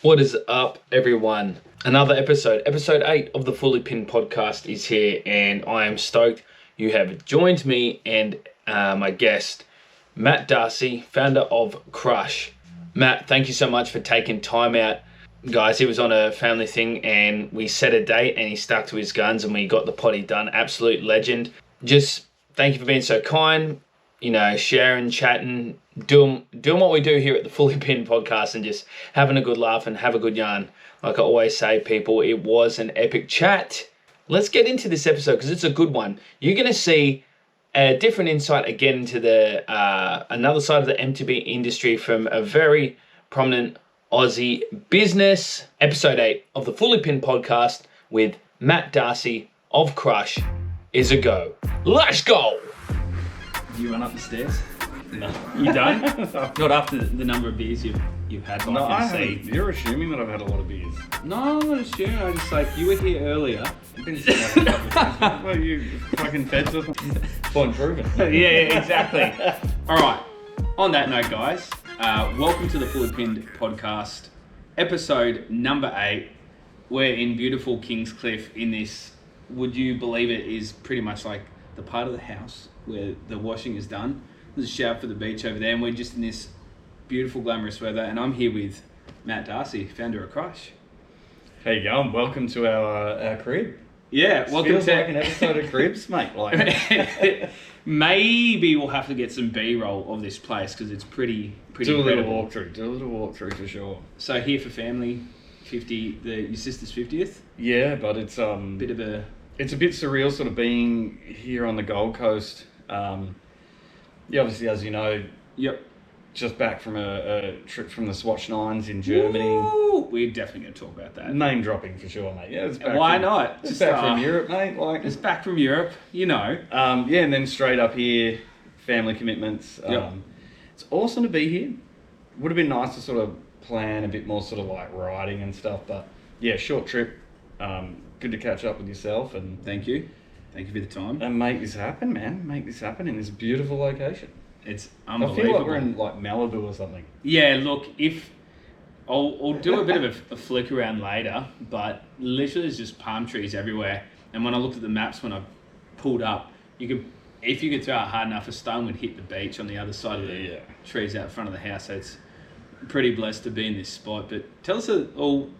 What is up, everyone? Another episode 8 of the Fully Pinned podcast is here, and I am stoked you have joined me and my guest, Matt Darcy, founder of Krush. Matt, thank you so much for taking time out. Guys, he was on a family thing and we set a date and he stuck to his guns and we got the potty done. Absolute legend. Just thank you for being so kind, sharing, chatting, doing what we do here at the Fully Pinned podcast and just having a good laugh and have a good yarn. Like I always say, people, it was an epic chat. Let's get into this episode because it's a good one. You're going to see a different insight again into the another side of the MTB industry from a very prominent Aussie business. Episode 8 of the Fully Pinned podcast with Matt Darcy of Krush is a go. Let's go! You run up the stairs? No. You don't? Not after the number of beers you've had. No, I haven't. You're assuming that I've had a lot of beers. No, I'm not assuming. I'm just like, you were here earlier. I've been sitting out for a couple of times. Well, you fucking feds us. Point proven. yeah, exactly. All right. On that note, guys, welcome to the Fully Pinned podcast, episode number 8. We're in beautiful Kingscliff in this, would you believe it, is pretty much like the part of the house where the washing is done. There's a shout for the beach over there, and we're just in this beautiful, glamorous weather. And I'm here with Matt Darcy, founder of Krush. How you going? Welcome to our crib. Yeah, welcome feels to like an episode of Cribs, mate. Like maybe we'll have to get some B-roll of this place because it's pretty do a little incredible. walkthrough. Do a little walkthrough for sure. So here for family, 50, your sister's 50th. Yeah, but it's it's a bit surreal, sort of being here on the Gold Coast. Yeah, obviously, as you know, Yep. just back from a trip from the Swatch Nines in Germany. Woo! We're definitely going to talk about that. Name dropping for sure, mate. Yeah, it's back. Why not? It's back from Europe, mate. Like It's back from Europe, Yeah, and then straight up here, family commitments. Yep. It's awesome to be here. Would have been nice to sort of plan a bit more sort of like riding and stuff, but yeah, short trip. Good to catch up with yourself and Thank you for the time. make this happen, man. Make this happen in this beautiful location. It's I unbelievable. feel like we're in like Malibu or something. Yeah, look, if I'll do a bit of a flick around later, but literally there's just palm trees everywhere. And when I looked at the maps when I pulled up, if you could throw it hard enough, a stone would hit the beach on the other side of the trees out front of the house. So it's pretty blessed to be in this spot. But tell us, we'll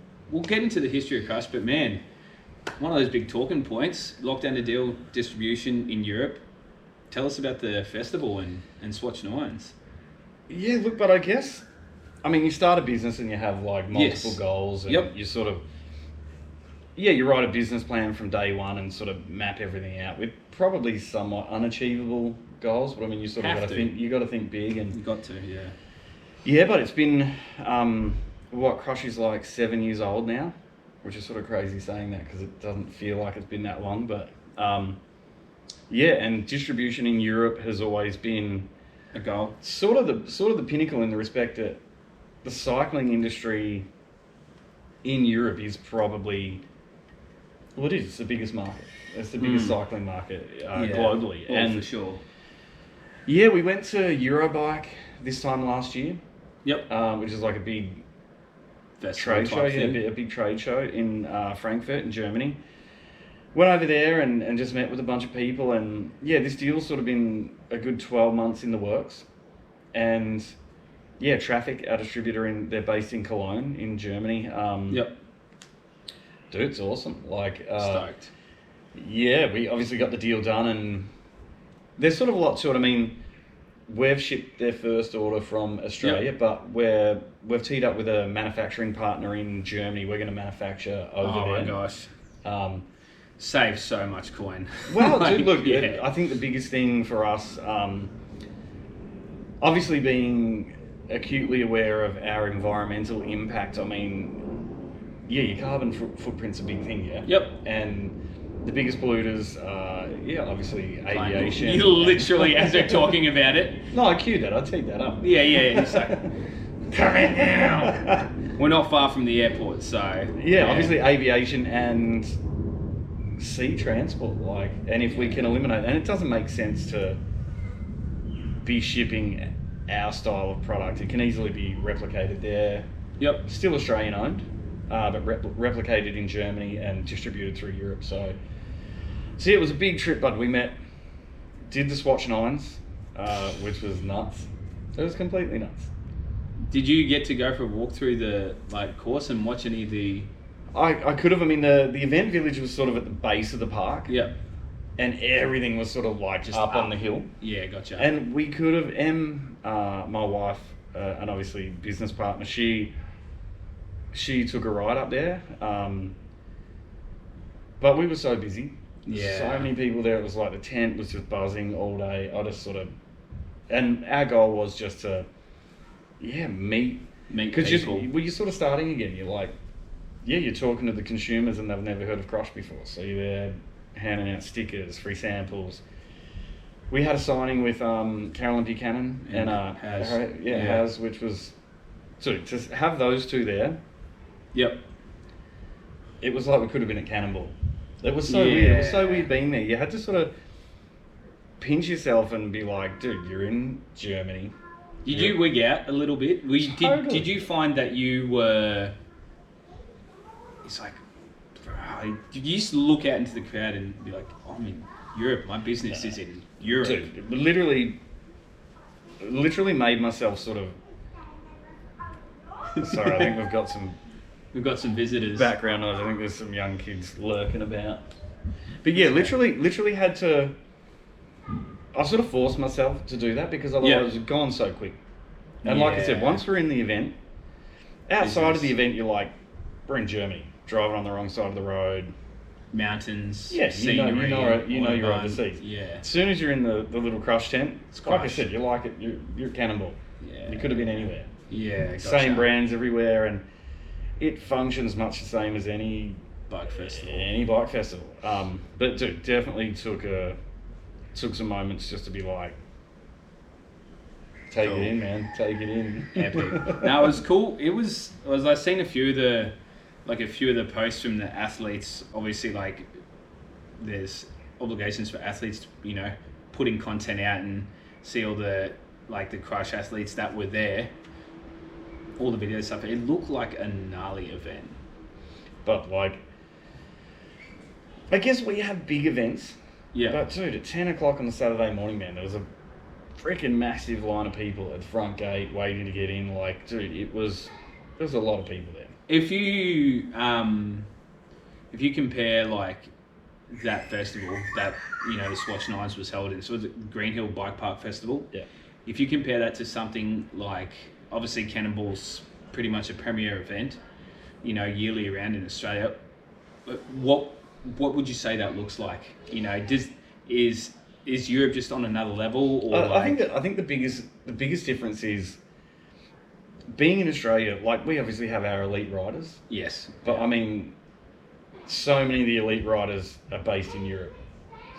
get into the history of Krush, but man, one of those big talking points, lockdown to deal distribution in Europe. Tell us about the festival and Swatch Nines. Yeah, look, but I guess, you start a business and you have like multiple goals and you sort of, you write a business plan from day one and sort of map everything out with probably somewhat unachievable goals, but you sort of got to think big and You got to, yeah. Yeah, but it's been, Krush is like 7 years old now, which is sort of crazy saying that because it doesn't feel like it's been that long, but and distribution in Europe has always been A goal. sort of the pinnacle in the respect that the cycling industry in Europe is probably, it's the biggest market. It's the biggest cycling market globally. Oh, and for sure. Yeah, we went to Eurobike this time last year. Yep. Which is like a big Festival trade show, type thing. a big trade show in Frankfurt in Germany. Went over there and just met with a bunch of people, and this deal's sort of been a good 12 months in the works. And Traffic, our distributor, they're based in Cologne in Germany. Yep. Dude, it's awesome. Like, Stoked. Yeah, we obviously got the deal done, and there's sort of a lot to it. We've shipped their first order from Australia, but we've teed up with a manufacturing partner in Germany. We're going to manufacture over there. Oh my gosh. Save so much coin. Well, dude, look, I think the biggest thing for us, obviously being acutely aware of our environmental impact. Your carbon footprint's a big thing, yeah? Yep. And the biggest polluters are, obviously aviation. You literally, as they're talking about it. No, I cued that. I teed that up. Yeah. It's like, come in now. We're not far from the airport, so. Obviously aviation and sea transport, and if we can eliminate, and it doesn't make sense to be shipping our style of product. It can easily be replicated there. Yep. Still Australian owned, but replicated in Germany and distributed through Europe. So it was a big trip, bud. We did the Swatch 9s, which was nuts. It was completely nuts. Did you get to go for a walk through the course and watch any of the... I could have. I mean, the event village was sort of at the base of the park. Yep. And everything was sort of like just up on the hill. Yeah, gotcha. And we could have, my wife, and obviously business partner, she took a ride up there. But we were so busy. Yeah. So many people there. It was like the tent was just buzzing all day. I just sort of, and our goal was just to, meet people. You're sort of starting again. You're like, you're talking to the consumers and they've never heard of Krush before. So you're there handing out stickers, free samples. We had a signing with Carolyn Buchanan and Haz, which was, so to have those two there. Yep. It was like we could have been at Cannonball. It was so weird. It was so weird being there. You had to sort of pinch yourself and be like, dude, you're in Germany. Did you wig out a little bit? Totally. Did you find that you were... It's like... Did you just look out into the crowd and be like, oh, I'm in Europe. My business is in Europe. Dude, literally made myself sort of... Sorry, I think We've got some visitors. Background noise. I think there's some young kids lurking about. But yeah, literally had to... I sort of forced myself to do that because otherwise it was gone so quick. And like I said, once we're in the event, outside of the event, you're like, we're in Germany, driving on the wrong side of the road. Mountains, yeah, scenery, you know you're overseas. Yeah. As soon as you're in the little Krush tent, like I said, you like it, you're Cannonball. Yeah. You could have been anywhere. Yeah, gotcha. Same brands everywhere, and it functions much the same as any bike festival. But dude, definitely took some moments just to be like, take it in, man, take it in. Epic. No, it was cool. It was I seen a few of the posts from the athletes. Obviously, like there's obligations for athletes to, putting content out and see all the the Krush athletes that were there. All the video stuff. It looked like a gnarly event. But I guess we have big events. Yeah. But dude, at 10 o'clock on the Saturday morning, man, there was a freaking massive line of people at the front gate waiting to get in. Like, dude, there was a lot of people there. If you compare that festival that the Swatch 9s was held in, so the Green Hill Bike Park Festival. Yeah. If you compare that to something like, obviously Cannonball's pretty much a premier event, yearly around in Australia. What would you say that looks like? Is Europe just on another level, or I think the biggest difference is being in Australia. Like, we obviously have our elite riders. Yes. But I mean, so many of the elite riders are based in Europe.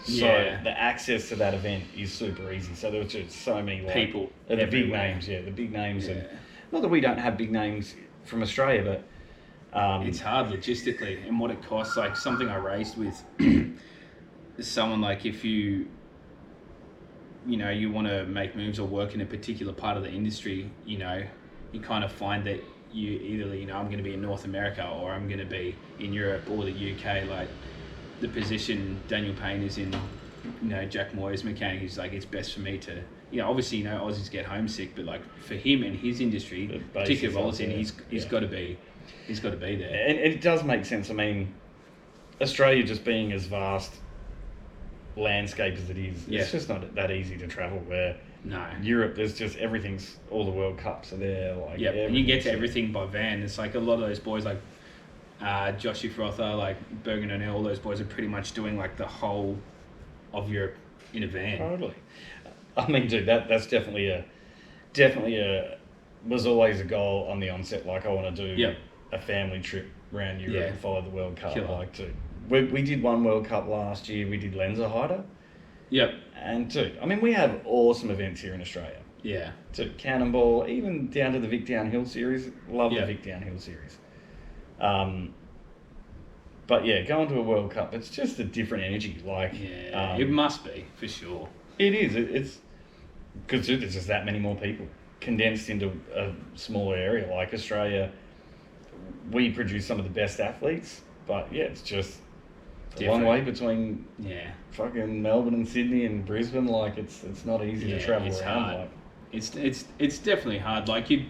So the access to that event is super easy. So there were just so many people, the big names, the big names, and not that we don't have big names from Australia, but it's hard logistically and what it costs. Like something I raised with someone, like if you want to make moves or work in a particular part of the industry, you kind of find that you either I'm going to be in North America or I'm going to be in Europe or the UK. Like the position Daniel Payne is in, Jack Moyer's mechanic, is like, it's best for me to, obviously, Aussies get homesick, but like for him and his industry, particularly Aussie, he's got to be there. And it does make sense. I mean, Australia just being as vast landscape as it is, it's just not that easy to travel. Where Europe, there's just everything's, all the World Cups are there. Like, and you get to everything by van. It's like a lot of those boys, like Joshy Frother, like Bergen O'Neill, all those boys are pretty much doing like the whole of Europe in a van. Totally. I mean, dude, that's definitely was always a goal on the onset. Like, I want to do a family trip around Europe and follow the World Cup. Like, dude, we did one World Cup last year. We did Lenzerheide. Yep. And dude, I mean, we have awesome events here in Australia. Yeah. To Cannonball, even down to the Vic Downhill series. Love the Vic Downhill series. But yeah, going to a World Cup, it's just a different energy. Like, it must be, for sure. It is. It's because there's just that many more people condensed into a smaller area. Like Australia, we produce some of the best athletes, but yeah, it's just a Different. long way between Yeah. fucking Melbourne and Sydney and Brisbane. Like it's not easy to travel it's around. hard. Like It's definitely hard. Like you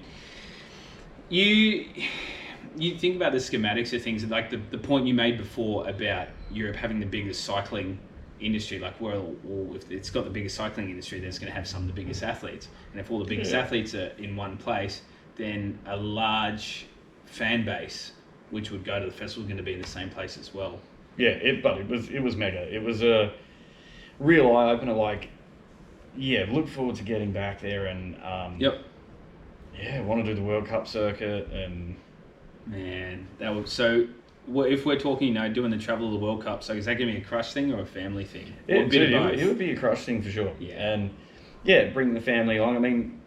think about the schematics of things, and like the point you made before about Europe having the biggest cycling industry, like well, if it's got the biggest cycling industry, then it's going to have some of the biggest athletes, and if all the biggest athletes are in one place, then a large fan base which would go to the festival is going to be in the same place as well. Yeah, it was mega. It was a real eye opener. Like, yeah, look forward to getting back there and yeah, want to do the World Cup circuit and man, that would so. If we're talking, doing the travel of the World Cup, so is that going to be a Crush thing or a family thing? Or yeah, a bit of both? it would be a Crush thing for sure. Yeah. And yeah, bring the family along. I mean,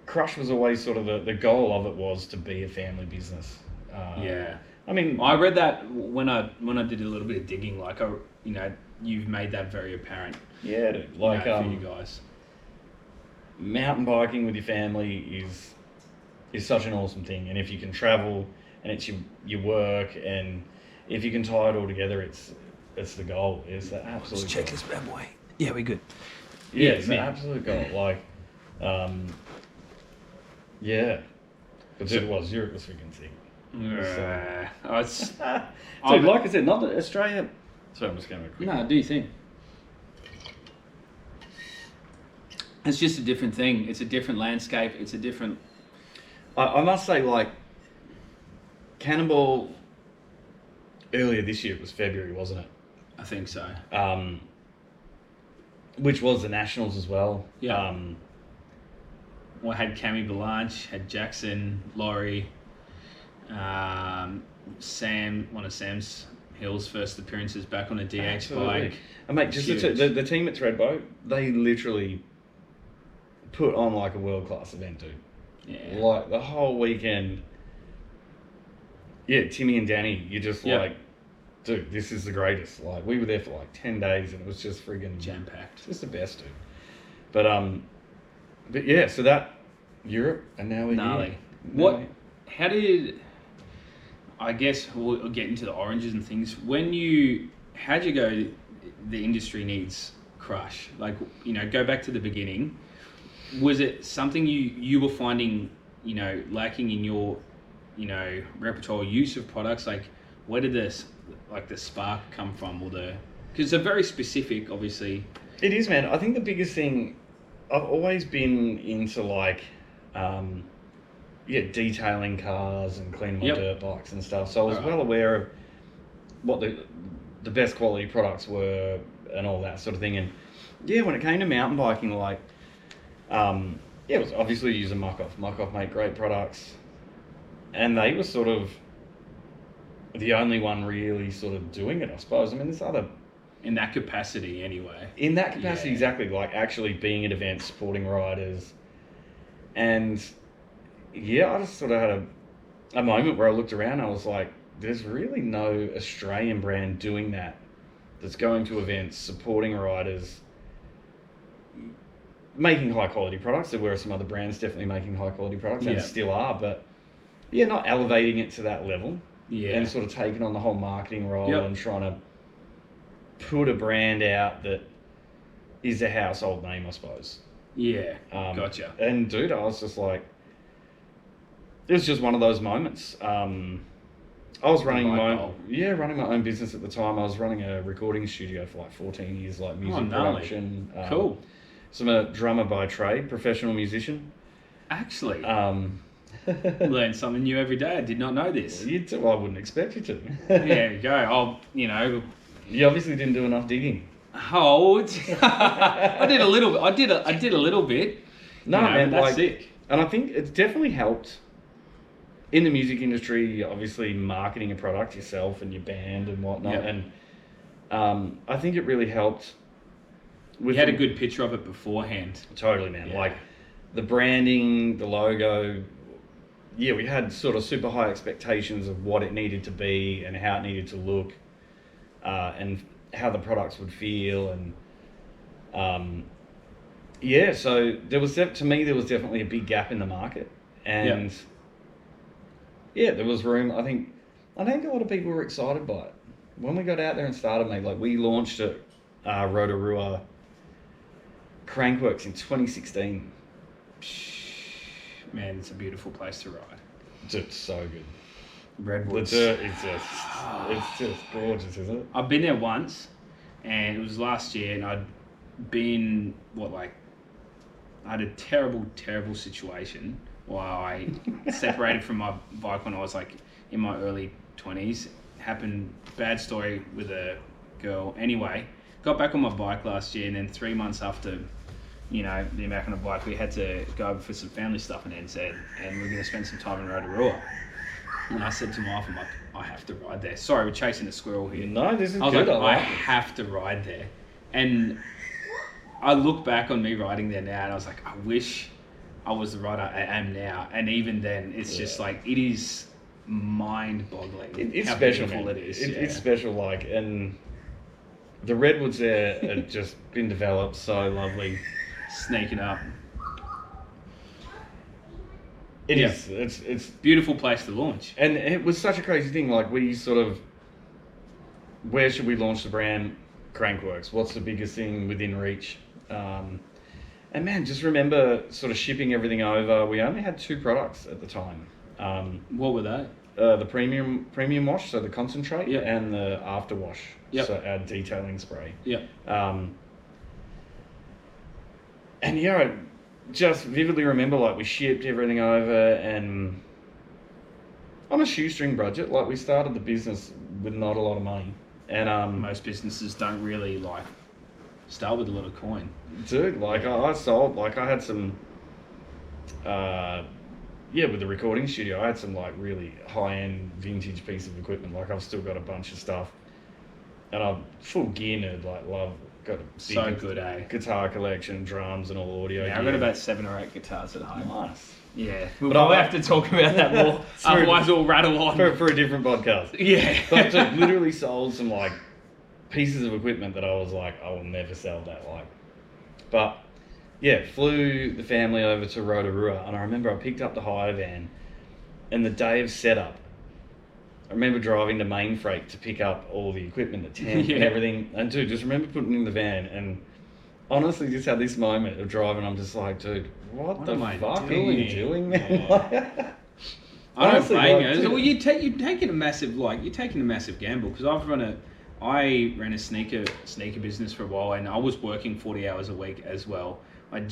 Crush was always sort of the goal of it was to be a family business. Yeah. I mean, I read that when I did a little bit of digging, like you've made that very apparent. Yeah, dude. Like for you guys. Mountain biking with your family is such an awesome thing, and if you can travel and it's your work, and if you can tie it all together, it's the goal. It's the absolute. Let's check goal. this bad boy. Yeah, we good. Yeah, it's the absolute goal. Like, yeah, but it was Europe was freaking sick. Dude, like I said, not that Australia. So I'm just going to quick. No, do you think? It's just a different thing. It's a different landscape. It's a different. I must say, like, Cannonball earlier this year, it was February, wasn't it? I think so. Which was the Nationals as well. Yeah. Well, I had Cammy Belange, had Jackson, Laurie, Sam, one of Sam's Hill's first appearances back on a DX bike. And mate, just the team at Threadboat, they literally put on like a world-class event, dude. Yeah. Like the whole weekend. Yeah, Timmy and Danny, you're just like, dude, this is the greatest. Like, we were there for like 10 days and it was just friggin' jam-packed. It's just the best, dude. But yeah, so that, Europe, and now we're here. How did, I guess we'll get into the oranges and things. How'd you go, the industry needs Crush? Like, go back to the beginning. Was it something you were finding, lacking in your, repertoire use of products? Like, where did the spark come from, or because they're very specific, obviously. It is, man. I think the biggest thing, I've always been into like, detailing cars and cleaning my dirt bikes and stuff. So I was well aware of what the best quality products were and all that sort of thing. And yeah, when it came to mountain biking, like, it was obviously using Muck-Off. Muck-Off make great products, and they were sort of the only one really sort of doing it, I suppose. I mean, there's other... In that capacity, anyway. In that capacity, exactly. Like, actually being at events, supporting riders. And, yeah, I just sort of had a moment where I looked around and I was like, there's really no Australian brand doing that's going to events, supporting riders, making high-quality products. There were some other brands definitely making high-quality products, and still are, but, yeah, not elevating it to that level. Yeah. And sort of taking on the whole marketing role and trying to put a brand out that is a household name, I suppose. Yeah, gotcha. And dude, I was just like, it was just one of those moments. I was running my own business at the time. I was running a recording studio for like 14 years, like music production. Cool. So I'm a drummer by trade, professional musician. Actually. Learn something new every day. I did not know this. I wouldn't expect you to. There you go. You obviously didn't do enough digging. Oh, I did a little. I did a little bit. No, man, that's sick. And I think it's definitely helped in the music industry. Obviously, marketing a product yourself and your band and whatnot, and I think it really helped. We had a good picture of it beforehand. Totally, man. Yeah. Like the branding, the logo. Yeah, we had sort of super high expectations of what it needed to be and how it needed to look, and how the products would feel, and so there was definitely a big gap in the market, and yeah, there was room. I think a lot of people were excited by it. When we got out there and started, mate, like we launched at Rotorua Crankworks in 2016. Man, it's a beautiful place to ride. It's so good. Redwoods. The dirt is it's just gorgeous, isn't it? I've been there once, and it was last year, and I'd been, I had a terrible situation while I separated from my bike when I was like in my early 20s. Happened, bad story with a girl. Anyway, got back on my bike last year, and then 3 months after, the back on a bike, we had to go over for some family stuff in NZ, and we're going to spend some time in Rotorua. And I said to my wife, I'm like, I have to ride there. Sorry, we're chasing a squirrel here. No, this is I was good. like, I have to ride there. And I look back on me riding there now, and I was like, I wish I was the rider I am now. And even then, it's just like, it is mind-boggling. It's how special, beautiful man. it is. It's special, and the redwoods there have just been developed so lovely. Sneaking up. It is. It's beautiful place to launch. And it was such a crazy thing. Like we sort of, where should we launch the brand? Crankworks. What's the biggest thing within reach? And man, just remember sort of shipping everything over. We only had 2 products at the time. What were they? The premium wash, so the concentrate, yep. and the after wash, yep. so our detailing spray. Yep. And yeah, I just vividly remember like we shipped everything over, and on a shoestring budget. Like we started the business with not a lot of money, and most businesses don't really start with a lot of coin. Dude, I sold, like I had some, with the recording studio, I had some like really high-end vintage piece of equipment. Like I've still got a bunch of stuff, and I'm full gear nerd. Got a big guitar collection, drums, and all audio. Yeah, I've got about 7 or 8 guitars at home. Nice. Yeah, I'll have to talk about that more. Otherwise, we'll rattle on for a different podcast. Yeah, but literally sold some like pieces of equipment that I was like, I will never sell that. But yeah, flew the family over to Rotorua, and I remember I picked up the hire van, and the day of setup, I remember driving to Main Freight to pick up all the equipment, the tent and everything. And dude, just remember putting it in the van, and honestly just had this moment of driving. I'm just like, dude, what the fuck are you doing, man? Yeah. I don't blame you. Well, you're taking a massive gamble, because I ran a sneaker business for a while, and I was working 40 hours a week as well. At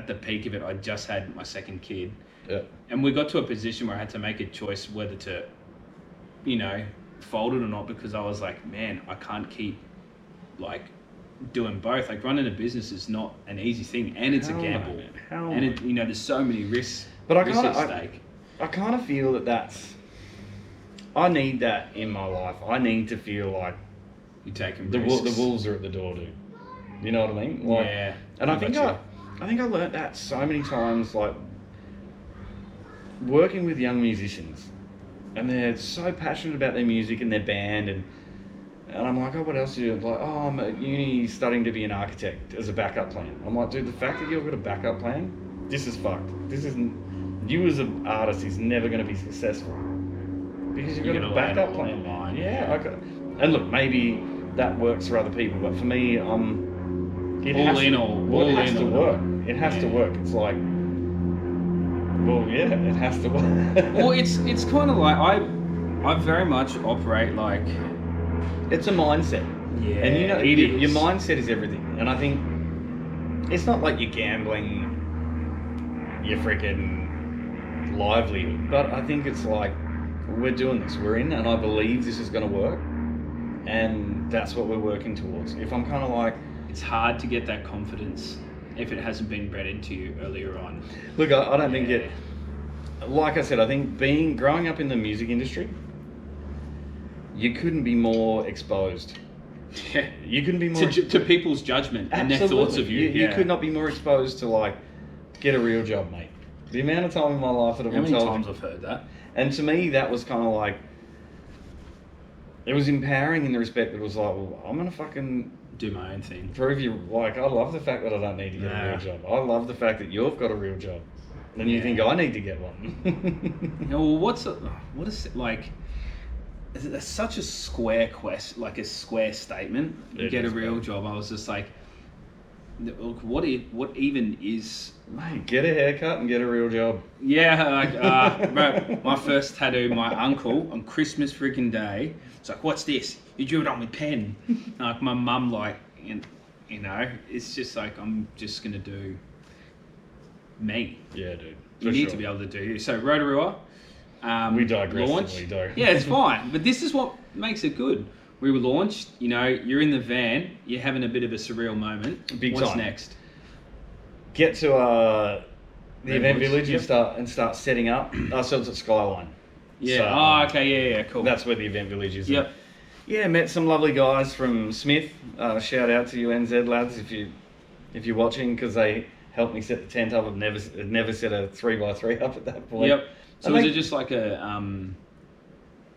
the peak of it, I just had my second kid. Yeah. And we got to a position where I had to make a choice whether to, fold it or not, because I was like, man, I can't keep doing both. Like running a business is not an easy thing, and it's a gamble. There's so many risks. But I kind of feel I need that in my life. I need to feel like you're taking risks. The wolves are at the door, dude. You know what I mean? Yeah. And I think I learned that so many times, like working with young musicians, and they're so passionate about their music and their band, and I'm like, oh, what else do you do? Like, oh, I'm at uni studying to be an architect as a backup plan. I'm like, dude, the fact that you've got a backup plan, this is fucked. This isn't, you as an artist is never going to be successful because you've got a backup plan. Yeah. And look, maybe that works for other people, but for me, it has to work. It has to work. It's like, well, yeah, it has to work. Well, it's kind of like I very much operate like, it's a mindset. Yeah, and your mindset is everything. And I think it's not like you're gambling your freaking livelihood, but I think it's like, we're doing this, we're in, and I believe this is going to work, and that's what we're working towards. If I'm kind of like, it's hard to get that confidence if it hasn't been bred into you earlier on. Look, I don't think it, like I said, I think growing up in the music industry, you couldn't be more exposed. Yeah. You couldn't be more to people's judgment and their thoughts of you. You could not be more exposed to like, get a real job, mate. The amount of time in my life that I've been told. How many times I've heard that? And to me, that was kind of like, it was empowering in the respect that it was like, well, I'm going to fucking do my own thing. Prove you, like, I love the fact that I don't need to get a real job. I love the fact that you've got a real job. Then you think, I need to get one. Well, what is it like? It's such a square like a square statement. Get a real job. I was just like, what even is? Mate, get a haircut and get a real job. Yeah, like, bro, my first tattoo, my uncle on Christmas freaking day. It's like, what's this? You drew it on with pen. Like my mum, like, you know, it's just like I'm just gonna do me. Yeah, dude. You need to be able to do you. So Rotorua. We digress. Launch. We do. Yeah, it's fine. But this is what makes it good. We were launched, you know, you're in the van, you're having a bit of a surreal moment. Big What's time. next? Get to the event village Yep. and start setting up ourselves at Skyline. Yeah. So, Okay. Yeah. Cool. That's where the event village is. Yep. Yeah, met some lovely guys from Smith. Shout out to you NZ lads if you're watching, because they helped me set the tent up. I've never set a 3x3 up at that point. Yep. So is it just like a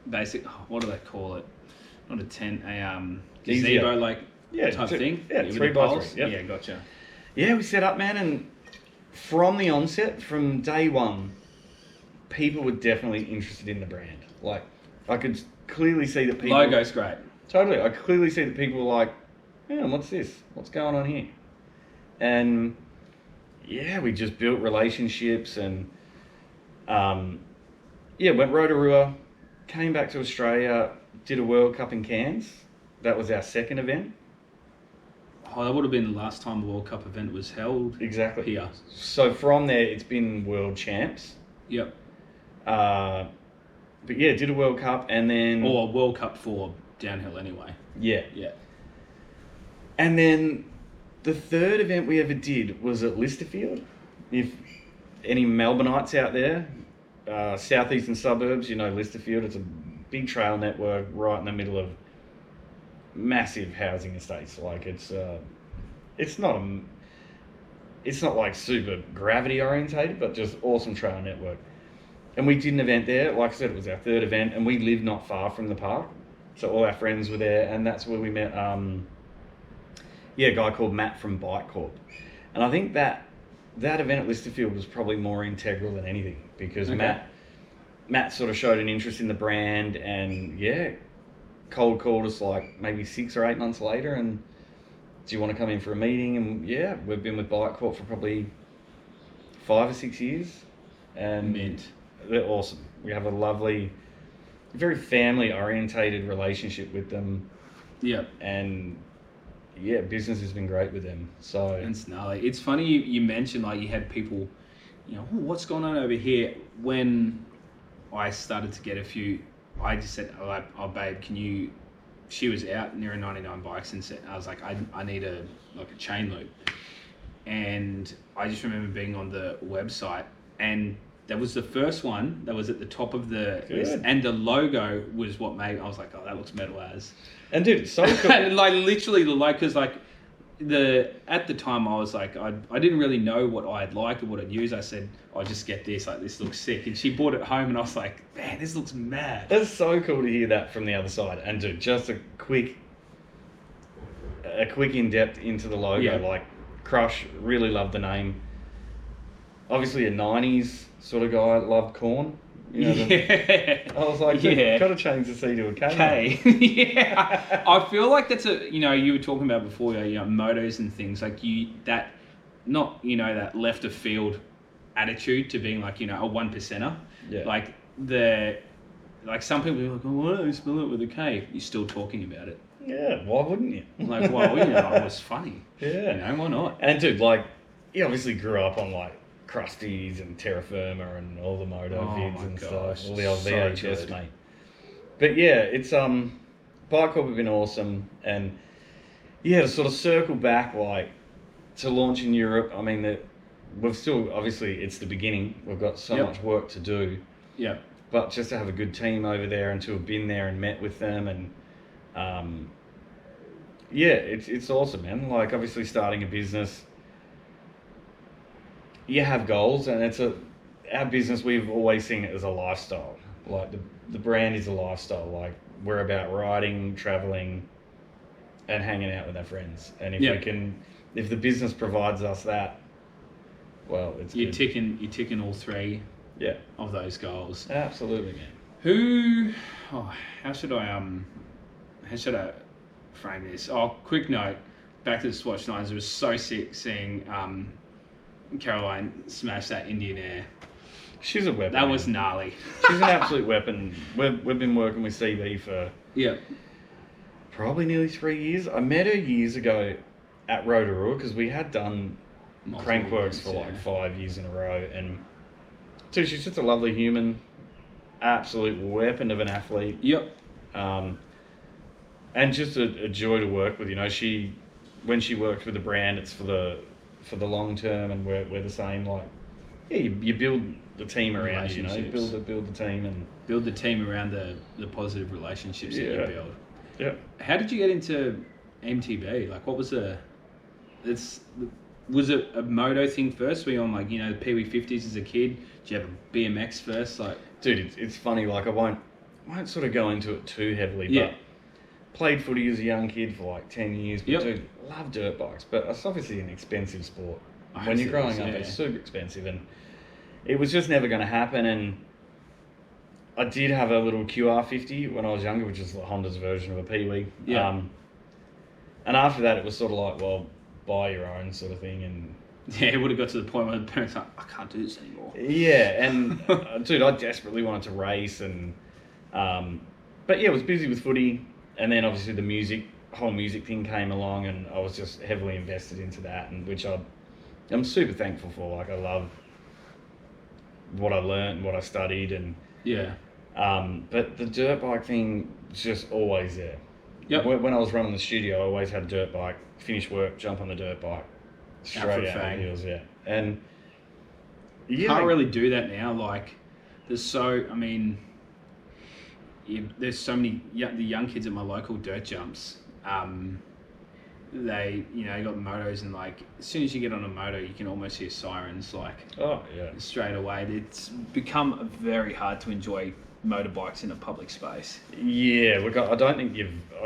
basic? What do they call it? Not a tent, a gazebo like type thing. Yeah, with 3x3. Yep. Yeah, gotcha. Yeah, we set up, man, and from the onset, from day one, people were definitely interested in the brand. Like, I could clearly see that people... Logo's great. Totally. I could clearly see that people were like, yeah, what's this? What's going on here? And, yeah, we just built relationships and, went Rotorua, came back to Australia, did a World Cup in Cairns. That was our second event. Oh, that would have been the last time the World Cup event was held. Exactly. Here. So from there, it's been World Champs. Yep. But yeah, did a World Cup and then... Or a World Cup for downhill anyway. Yeah. Yeah. And then the third event we ever did was at Listerfield. If any Melbourneites out there, southeastern suburbs, you know Listerfield, it's a big trail network right in the middle of massive housing estates. Like it's not like super gravity orientated, but just awesome trail network. And we did an event there. Like I said, it was our third event, and we live not far from the park, so all our friends were there, and that's where we met. A guy called Matt from Bike Corp, and I think that event at Listerfield was probably more integral than anything because Matt sort of showed an interest in the brand, and cold called us like maybe 6 or 8 months later, and do you want to come in for a meeting? And yeah, we've been with Bike Corp for probably 5 or 6 years, and they're awesome. We have a lovely, very family orientated relationship with them. Yeah. And yeah, business has been great with them. So it's gnarly. It's funny you mentioned like you had people, you know, what's going on over here? When I started to get a few, I just said, oh babe, can you? She was out near a 99 bikes and said, I was like, I need a chain loop, and I just remember being on the website, and that was the first one that was at the top of the list, and the logo was what made. I was like, oh, that looks metal as. And dude, it's so cool. And like literally the logo, because like at the time I was like, I didn't really know what I'd like or what I'd use. I said, I'll just get this, like this looks sick. And she bought it home and I was like, man, this looks mad. That's so cool to hear that from the other side. And dude, just a quick in-depth into the logo. Yeah. Like Krush, really loved the name. Obviously a 90s sort of guy, loved Korn. You know, I was like, gotta change the C to a K. K. Yeah. I feel like that's you were talking about before, motos and things, like that left of field attitude to being like, a 1%er. Yeah. Like some people are like, oh, why don't you spell it with a K? You're still talking about it. Yeah, why wouldn't you? Like, well, it was funny. Yeah. Why not? And dude, like, he obviously grew up on like Krusties and Terra Firma and all the moto vids and stuff, all the old VHS, mate. But yeah, it's Bike Corp have been awesome, and to sort of circle back like to launch in Europe. I mean that we've still, obviously it's the beginning. We've got so much work to do. Yeah. But just to have a good team over there and to have been there and met with them, and it's awesome, man. Like obviously starting a business, you have goals, and our business, we've always seen it as a lifestyle. Like the brand is a lifestyle. Like we're about riding, traveling, and hanging out with our friends. And if if the business provides us that, well, it's you're good. ticking all three Yeah, of those goals. absolutely, man. Who? Oh, how should I frame this? Oh, quick note. Back to the Swatch Nines. It was so sick seeing Caroline smash that Indian Air. She's a weapon. That man. was gnarly. She's an absolute weapon. We've been working with CB for probably nearly 3 years. I met her years ago at Rotorua because we had done Crankworks for like 5 years in a row, and so she's just a lovely human, absolute weapon of an athlete. Yep. And just a joy to work with. You know, when she works with a brand, it's for the long term, and we're the same. Like, yeah, you build the team around you. You know, build the team and build the team around the positive relationships that you build. Yeah. How did you get into MTB? Like, what was was it a moto thing first? Were you on like, you know, the Pee Wee 50s as a kid? Did you have a BMX first? Like, dude, it's funny. Like, I won't sort of go into it too heavily, but played footy as a young kid for like 10 years. But dude, love dirt bikes. But it's obviously an expensive sport. When you're growing up, it's super expensive, and it was just never going to happen. And I did have a little QR50 when I was younger, which is Honda's version of a Pee Wee. Yeah. And after that, it was sort of like, well, buy your own sort of thing. And yeah, it would have got to the point where the parents were like, I can't do this anymore. Yeah, and dude, I desperately wanted to race, and but yeah, I was busy with footy, and then obviously the whole music thing came along, and I was just heavily invested into that, and which I'm super thankful for. Like, I love what I learned and what I studied, and but the dirt bike thing was just always there. Yep. When I was running the studio, I always had a dirt bike, finish work, jump on the dirt bike, straight out the heels, and you can't really do that now. Like, there's so many the young kids at my local dirt jumps. They, you know, got motos, and like as soon as you get on a moto, you can almost hear sirens like straight away. It's become very hard to enjoy motorbikes in a public space. Yeah, look, I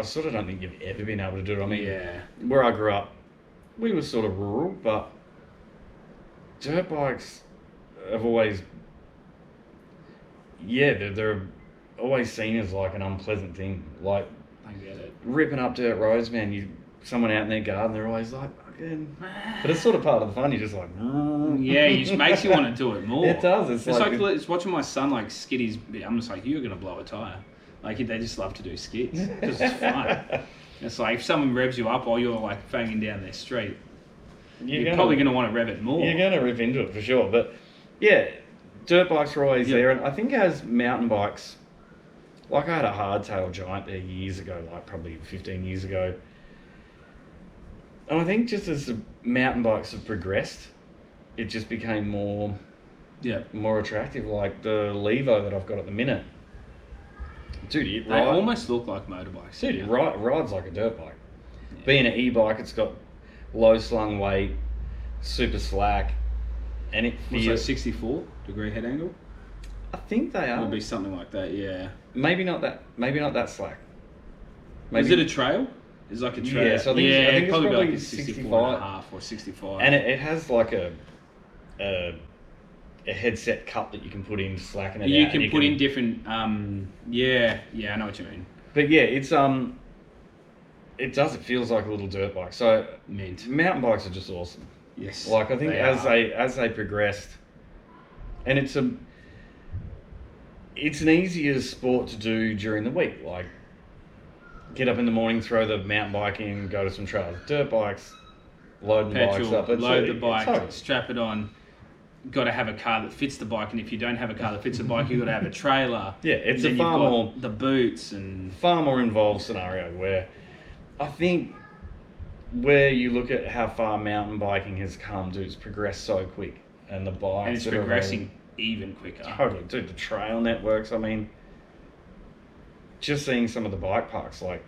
sort of don't think you've ever been able to do it. I mean, where I grew up, we were sort of rural, but dirt bikes have always, they're always seen as like an unpleasant thing. Like, I get it. Ripping up dirt roads, man. Someone out in their garden, they're always like, fucking. But it's sort of part of the fun. You're just like, it just makes you want to do it more. It does. It's like it's watching my son like skid his. I'm just like, you're gonna blow a tire. Like, they just love to do skids because it's fun. It's like if someone revs you up while you're like fanging down their street, you're probably gonna want to rev it more. You're gonna rip into it for sure. But yeah, dirt bikes are always there, and I think as mountain bikes, like I had a hardtail Giant there years ago, like probably 15 years ago. And I think just as the mountain bikes have progressed, it just became more attractive. Like the Levo that I've got at the minute. Dude, they almost look like motorbikes. Dude, it rides like a dirt bike. Yeah. Being an e-bike, it's got low slung weight, super slack, and it feels... Was that 64 degree head angle? I think they are. It would be something like that, yeah. Maybe not that slack. Is it a trail? It's like a trail. Yeah, so I think it's probably like 64 and a half or 65. And it has like a headset cup that you can put in to slacken it out. You can put in different, I know what you mean. But yeah, it's it feels like a little dirt bike. So mountain bikes are just awesome. Yes. Like, I think as they progressed, and it's an easier sport to do during the week. Like, get up in the morning, throw the mountain bike in, go to some trails. Dirt bikes, load the bikes up. Load the bike, strap it on. Got to have a car that fits the bike, and if you don't have a car that fits the bike, you've got to have a trailer. Yeah, it's a far more the boots and far more involved scenario where I think where you look at how far mountain biking has come, dude, it's progressed so quick, and the bikes and it's progressing even quicker. Totally, dude. The trail networks. I mean, just seeing some of the bike parks. Like,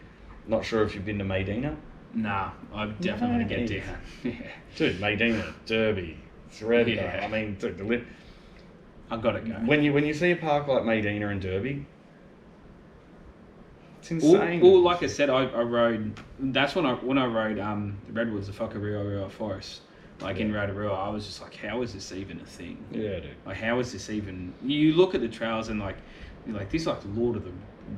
not sure if you've been to Medina. Nah, I'm definitely going to get down. Yeah. Dude, Medina, Derby, Threadneedle. Yeah. I mean, dude, I've got to go. When you see a park like Medina and Derby, it's insane. Or like I said, I rode. That's when I rode the Redwoods, the Whakario Forest. Like in Rotorua, I was just like, how is this even a thing? Yeah, dude. Like, how is this even? You look at the trails and like, you're like, this is like Lord of the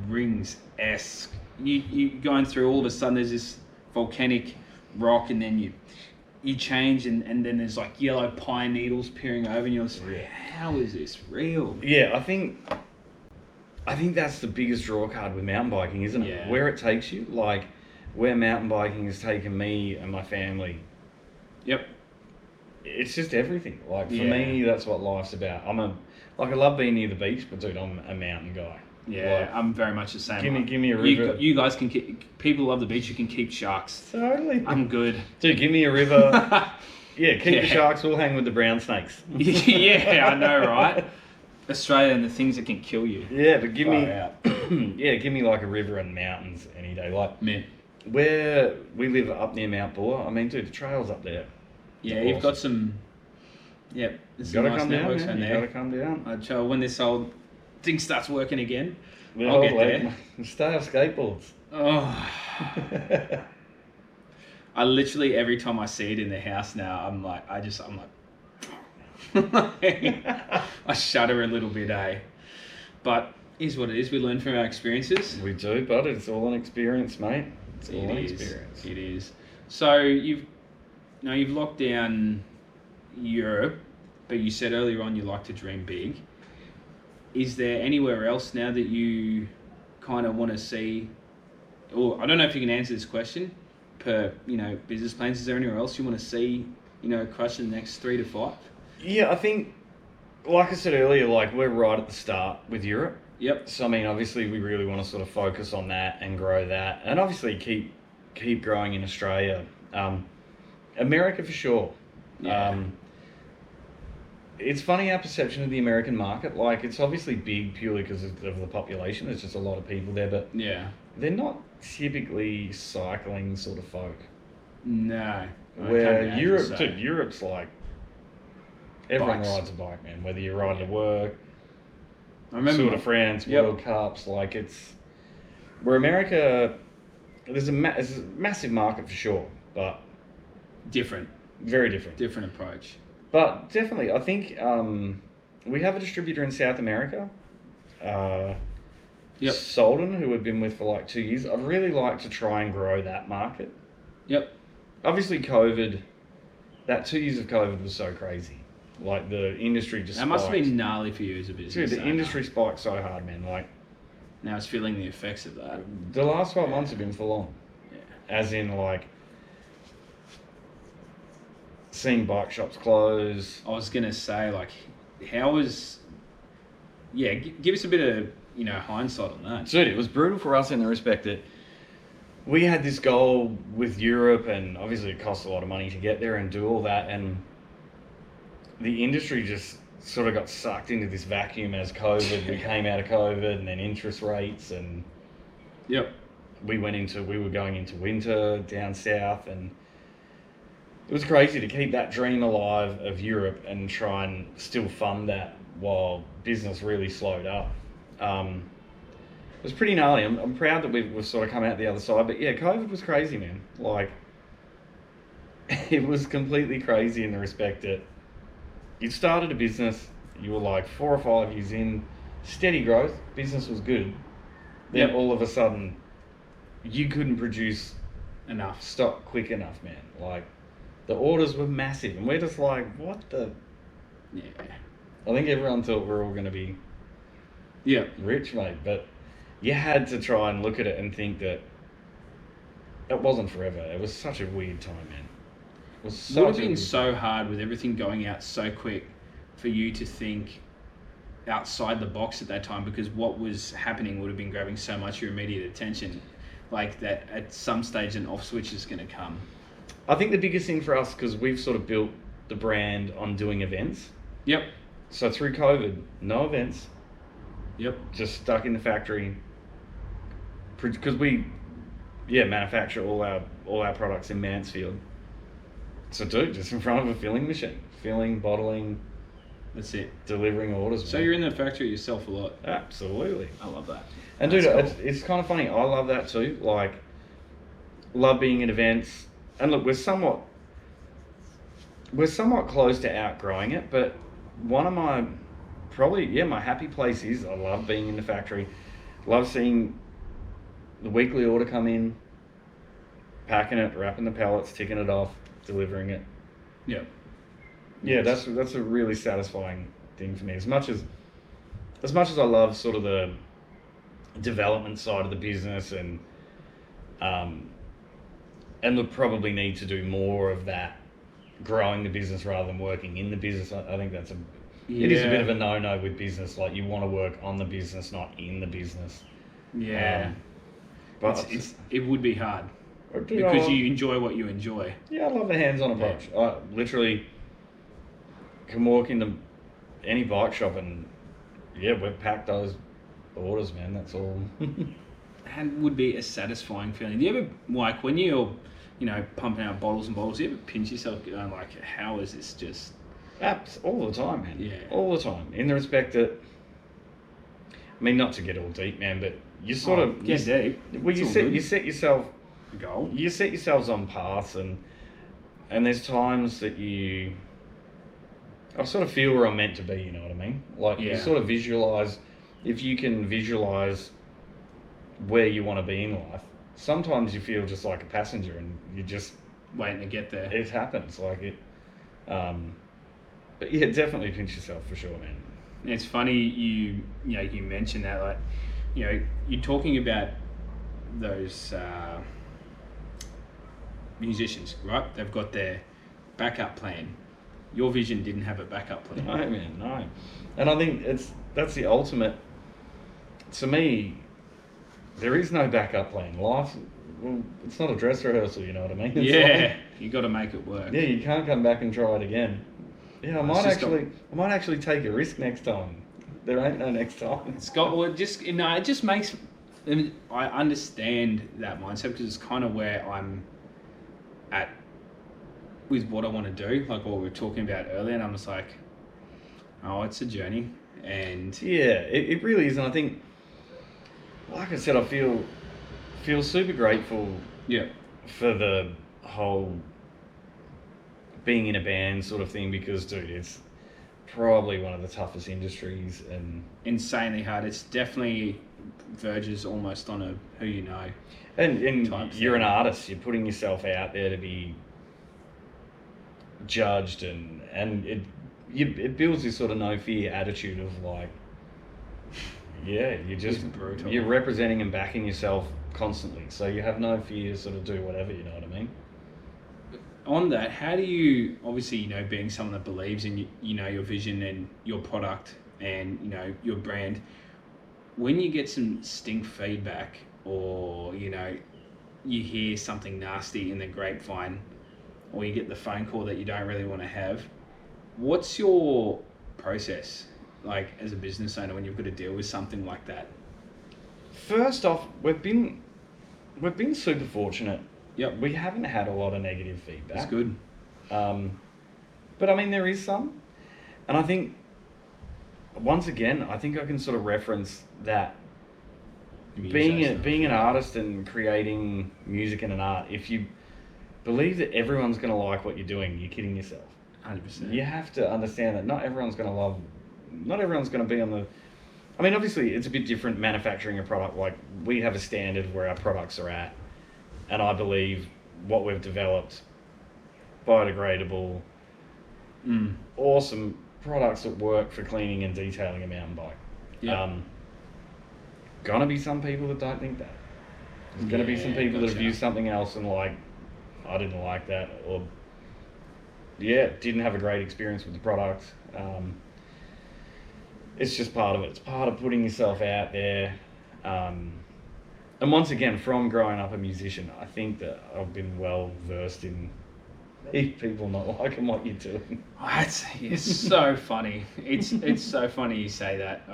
Rings-esque. You going through, all of a sudden there's this volcanic rock, and then you change, and then there's like yellow pine needles peering over, and you're just like, how is this real? Yeah, I think that's the biggest draw card with mountain biking, isn't it? Yeah. Where it takes you, like where mountain biking has taken me and my family. Yep. It's just everything. Like for me, that's what life's about. I love being near the beach, but dude, I'm a mountain guy. Yeah, Like, I'm very much the same. Give me a river. You guys can keep, people love the beach. You can keep sharks. Totally. I'm good. Dude, give me a river. Yeah, keep the sharks. We'll hang with the brown snakes. Yeah, I know, right? Australia and the things that can kill you. Yeah, but give me like a river and mountains any day. Like where we live up near Mount Buller. I mean, dude, the trail's up there. Yeah, you've got some. Yeah, there's some nice networks down there. You gotta come down. I'd show when this old thing starts working again. Yeah, I'll get there. Stay off skateboards. Oh. I literally, every time I see it in the house now, I'm like, I shudder a little bit, eh? But is what it is. We learn from our experiences. We do, but it's all an experience, mate. It's all an experience. It is. So you've locked down Europe, but you said earlier on you like to dream big. Is there anywhere else now that you kind of want to see, or I don't know if you can answer this question per, business plans. Is there anywhere else you want to see, Krush in the next 3 to 5? Yeah, I think, like I said earlier, like we're right at the start with Europe. Yep. So I mean, obviously we really want to sort of focus on that and grow that, and obviously keep growing in Australia. America for sure. Yeah. It's funny our perception of the American market. Like, it's obviously big purely because of the population. There's just a lot of people there, but yeah, they're not typically cycling sort of folk. No. Where Europe's like everyone rides a bike, man. Whether you're riding to work, I remember Tour de France, World Cups, like it's where America. There's a massive market for sure, but different, very different approach. But definitely, I think we have a distributor in South America, Solden, who we've been with for like 2 years. I'd really like to try and grow that market. Yep. Obviously, that 2 years of COVID was so crazy. Like, the industry just That must have been gnarly for you as a business. Dude, the industry spiked so hard, man. Like, now it's feeling the effects of that. The last 12 months have been full on. Yeah. As in, like, seeing bike shops close. I was gonna say, like, how was? Yeah, give us a bit of hindsight on that. Dude, it was brutal for us in the respect that we had this goal with Europe, and obviously it costs a lot of money to get there and do all that, and the industry just sort of got sucked into this vacuum as COVID. We came out of COVID, and then interest rates, and we were going into winter down south, and it was crazy to keep that dream alive of Europe and try and still fund that while business really slowed up. It was pretty gnarly. I'm proud that we've sort of come out the other side, but yeah, COVID was crazy, man. Like, it was completely crazy in the respect that you started a business, you were like 4 or 5 years in, steady growth, business was good. Then all of a sudden, you couldn't produce enough stock quick enough, man. Like, the orders were massive, and we're just like, what the? Yeah. I think everyone thought we were all going to be rich, mate, but you had to try and look at it and think that it wasn't forever. It was such a weird time, man. It was would have been so hard with everything going out so quick for you to think outside the box at that time, because what was happening would have been grabbing so much of your immediate attention, like that at some stage an off switch is going to come. I think the biggest thing for us, because we've sort of built the brand on doing events. Yep. So through COVID, no events. Yep. Just stuck in the factory. Because we, manufacture all our products in Mansfield. So dude, just in front of a filling machine. Filling, bottling. That's it. Delivering orders. So you're in the factory yourself a lot. Absolutely. I love that. And dude, it's kind of funny. I love that too. Like, love being at events. And look, we're somewhat we're somewhat close to outgrowing it, but one of my my happy place is I love being in the factory, love seeing the weekly order come in, packing it, wrapping the pallets, ticking it off, delivering it. Yeah. Yeah, that's a really satisfying thing for me. As much as I love sort of the development side of the business and would probably need to do more of that, growing the business rather than working in the business. I think it is a bit of a no-no with business. Like, you want to work on the business, not in the business. Yeah. But it would be hard because you enjoy what you enjoy. Yeah, I love the hands-on approach. I literally can walk into any bike shop and we've packed those orders, man. That's all. And would be a satisfying feeling. Do you ever, like, when you're, pumping out bottles and bottles, do you ever pinch yourself going, like, how is this just... Apps all the time, man. Yeah. All the time. In the respect that, I mean, not to get all deep, man, but you sort of... Get deep. Well, you set yourself... A goal. You set yourselves on paths, and there's times that I sort of feel where I'm meant to be, you know what I mean? Like, you sort of visualise, if you can visualise where you want to be in life, sometimes you feel just like a passenger and you're just... waiting to get there. It happens, like it... but yeah, definitely pinch yourself for sure, man. It's funny you mentioned that, like, you're talking about those musicians, right? They've got their backup plan. Your vision didn't have a backup plan. No, man, no. And I think that's the ultimate. To me, there is no backup plan. Life, well, it's not a dress rehearsal, you know what I mean? It's you got to make it work. Yeah, you can't come back and try it again. Yeah, I might actually take a risk next time. There ain't no next time. It just makes... I understand that mindset because it's kind of where I'm at with what I want to do, like what we were talking about earlier, and I'm just like, oh, it's a journey. And yeah, it really is. And I think, like I said, I feel super grateful for the whole being in a band sort of thing, because, dude, it's probably one of the toughest industries and insanely hard. It's definitely verges almost on a who you know. And you're an artist. You're putting yourself out there to be judged, and it builds this sort of no fear attitude of like, you're representing and backing yourself constantly, so you have no fear to sort of do whatever, you know what I mean? On that, how do you, obviously, being someone that believes in your vision and your product and your brand, when you get some stink feedback or you hear something nasty in the grapevine, or you get the phone call that you don't really want to have, what's your process like as a business owner when you've got to deal with something like that? First off, we've been super fortunate. Yep. We haven't had a lot of negative feedback. That's good. But I mean, there is some, and I think once again, I can sort of reference that being an artist and creating music and an art. If you believe that everyone's going to like what you're doing, you're kidding yourself. 100%. You have to understand that not everyone's going to be on the... I mean, obviously, it's a bit different manufacturing a product. Like, we have a standard where our products are at, and I believe what we've developed, biodegradable, awesome products that work for cleaning and detailing a mountain bike. Yep. Gonna be some people that don't think that. There's gonna be some people that have used something else and like, I didn't like that, or didn't have a great experience with the product. It's just part of it. It's part of putting yourself out there. And once again, from growing up a musician, I think that I've been well versed in people not liking what you're doing. It's so funny. It's so funny you say that.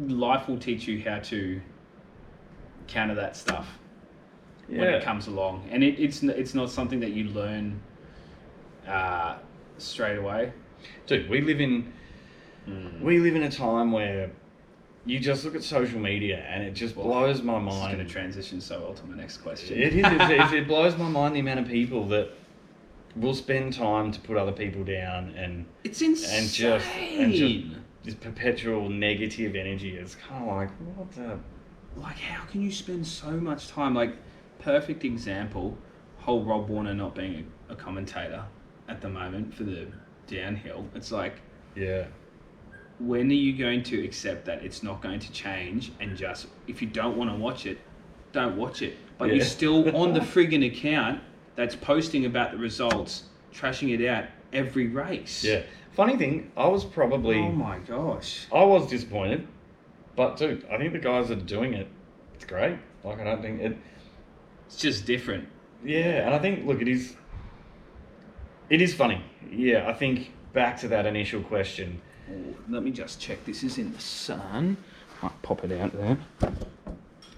Life will teach you how to counter that stuff when it comes along, and it's not something that you learn straight away. Dude, we live in a time where you just look at social media and it just blows my This is mind. going to transition so well to my next question. It is. It blows my mind the amount of people that will spend time to put other people down and It's insane. and just this perpetual negative energy. It's kind of like, what the... Like, how can you spend so much time? Like, perfect example, whole Rob Warner not being a commentator at the moment for the downhill. It's like, Yeah. when are you going to accept that it's not going to change and just, if you don't want to watch it, don't watch it. But Yeah. you're still on the friggin' account that's posting about the results, trashing it out every race. Yeah. Funny thing, I was probably... Oh my gosh. I was disappointed. But, dude, I think the guys that are doing it, it's great. Like, I don't think it... It's just different. Yeah, and I think, look, it is funny. Yeah, I think back to that initial question. Oh, let me just check. This is in the sun. Might pop it out there.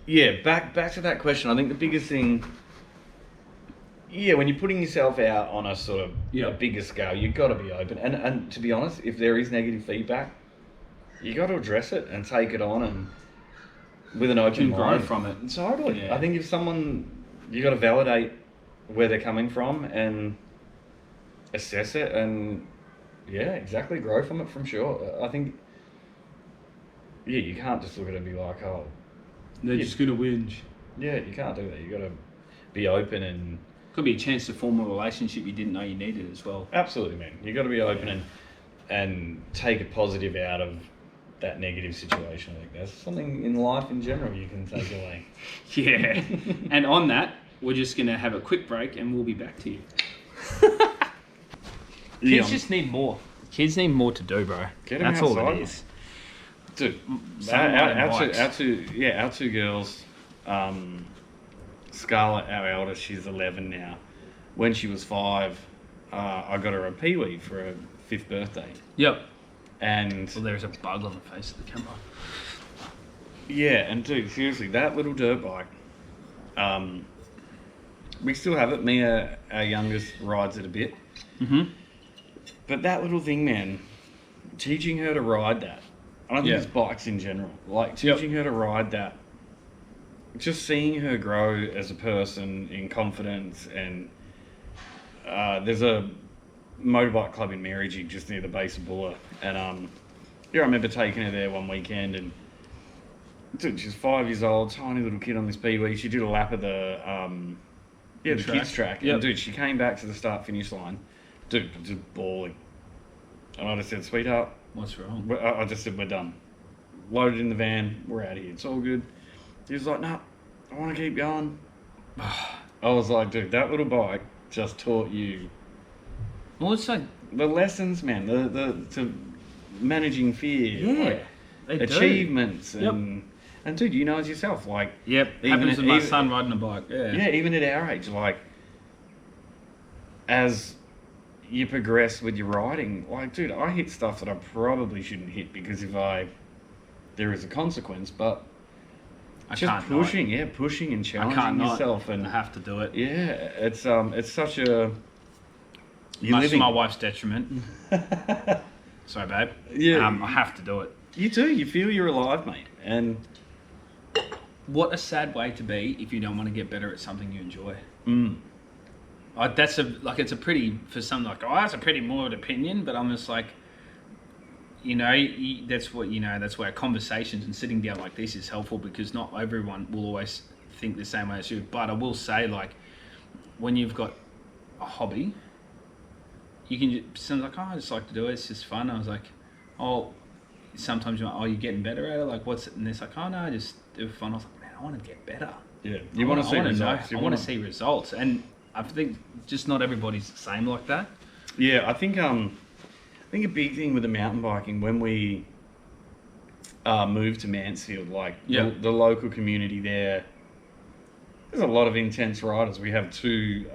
Yeah, back to that question. I think the biggest thing... Yeah, when you're putting yourself out on a sort of a bigger scale, you've got to be open. And to be honest, if there is negative feedback, you got to address it and take it on and with an open grow mind from it. Totally. Yeah. I think if someone, you got to validate where they're coming from and assess it and exactly grow from it from sure. I think you can't just look at it and be like, oh, They're just going to whinge. yeah, you can't do that. You got to be open and Could be a chance to form a relationship you didn't know you needed as well. absolutely, man. You got to be open and take a positive out of that negative situation. I think that's something in life in general you can take away. Yeah. And on that, we're just going to have a quick break and we'll be back to you. Kids just need more. Kids need more to do, bro. Get 'em That's all outside, it is. Dude, Some our two girls, Scarlett, our eldest, she's 11 now. When she was 5, I got her a peewee for her 5th birthday. Yep. And Well, there's a bug on the face of the camera. yeah, and dude, seriously, that little dirt bike, we still have it. Me, our youngest, rides it a bit. Mm-hmm. But that little thing, man, teaching her to ride that, I don't think it's bikes in general, like teaching her to ride that, just seeing her grow as a person in confidence. And there's a motorbike club in Marriagee just near the base of Buller, and I remember taking her there one weekend, and dude, she's 5 years old, tiny little kid on this peewee. She did a lap of the kids track, and dude, she came back to the start finish line, dude, just bawling, and I just said, sweetheart, What's wrong? I just said, we're done, loaded in the van, we're out of here, it's all good. He was like, no, I want to keep going. I was like, dude, that little bike just taught you Well, it's like... the lessons, man, to managing fear, they achievements, do. and dude, you know as yourself, like, Happens with my son riding a bike. yeah, even at our age, like, as you progress with your riding, like, dude, I hit stuff that I probably shouldn't hit because there is a consequence, but pushing and challenging yourself, and I have to do it. yeah, it's such a Much to my wife's detriment. Sorry, babe. Yeah. I have to do it. You do. You feel you're alive, mate. And What a sad way to be if you don't want to get better at something you enjoy. It's a pretty, for some, like, that's a pretty morbid opinion, but I'm just like, that's where conversations and sitting down like this is helpful, because not everyone will always think the same way as you. But I will say, like, when you've got a hobby, you can just, someone's like, I just like to do it, it's just fun. I was like, sometimes you're like, you're getting better at it, like, what's it? And it's like, no, I just do it for fun. I was like, man, I want to get better. yeah, you want to see results. I want to see results, and I think just not everybody's the same like that. Yeah, I think a big thing with the mountain biking, when we moved to Mansfield, like the local community there's a lot of intense riders. We have two,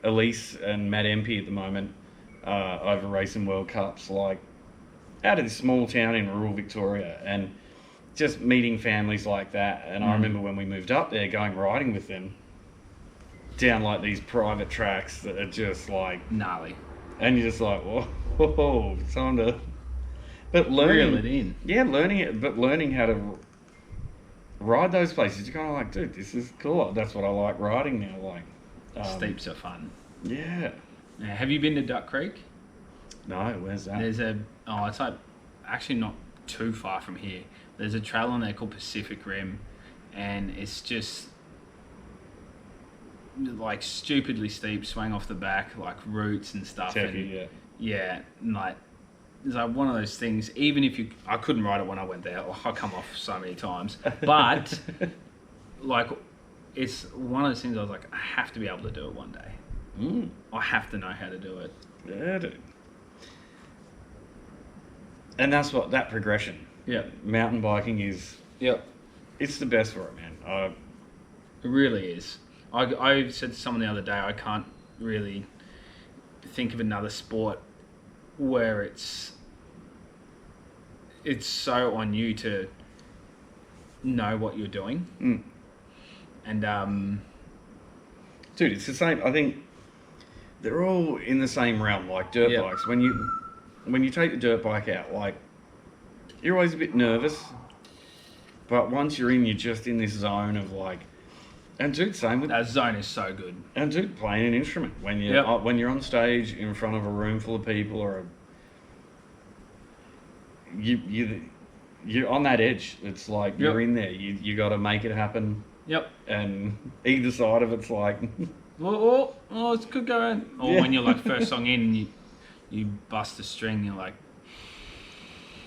Elise and Matt MP at the moment, over racing World Cups, like out of this small town in rural Victoria, and just meeting families like that. And I remember when we moved up there, going riding with them down like these private tracks that are just like Gnarly. and you're just like, whoa, time But reel it in. Yeah, learning how to ride those places, you're kind of like, dude, this is cool. That's what I like riding now. Like, steeps are fun. Yeah. Now, have you been to Duck Creek? No, where's that? It's like actually not too far from here. There's a trail on there called Pacific Rim, and it's just like stupidly steep, swing off the back, like roots and stuff. Techie, yeah, and like it's like one of those things. Even if I couldn't ride it when I went there. I come off so many times, but like it's one of those things. I was like, I have to be able to do it one day. I have to know how to do it. Yeah, dude. And that's what that progression. Yeah, mountain biking is. Yep, it's the best for it, man. It really is. I said to someone the other day, I can't really think of another sport where it's so on you to know what you're doing. And dude, it's the same. I think they're all in the same realm, like dirt bikes. When you take the dirt bike out, like you're always a bit nervous, but once you're in, you're just in this zone of like. And dude, same with that zone is so good. And dude, playing an instrument when you're on stage in front of a room full of people, or you're on that edge. It's like you're in there. You got to make it happen. Yep. And either side of it's like, oh, it could go in. Or when you're like first song in, and you bust a string, you're like,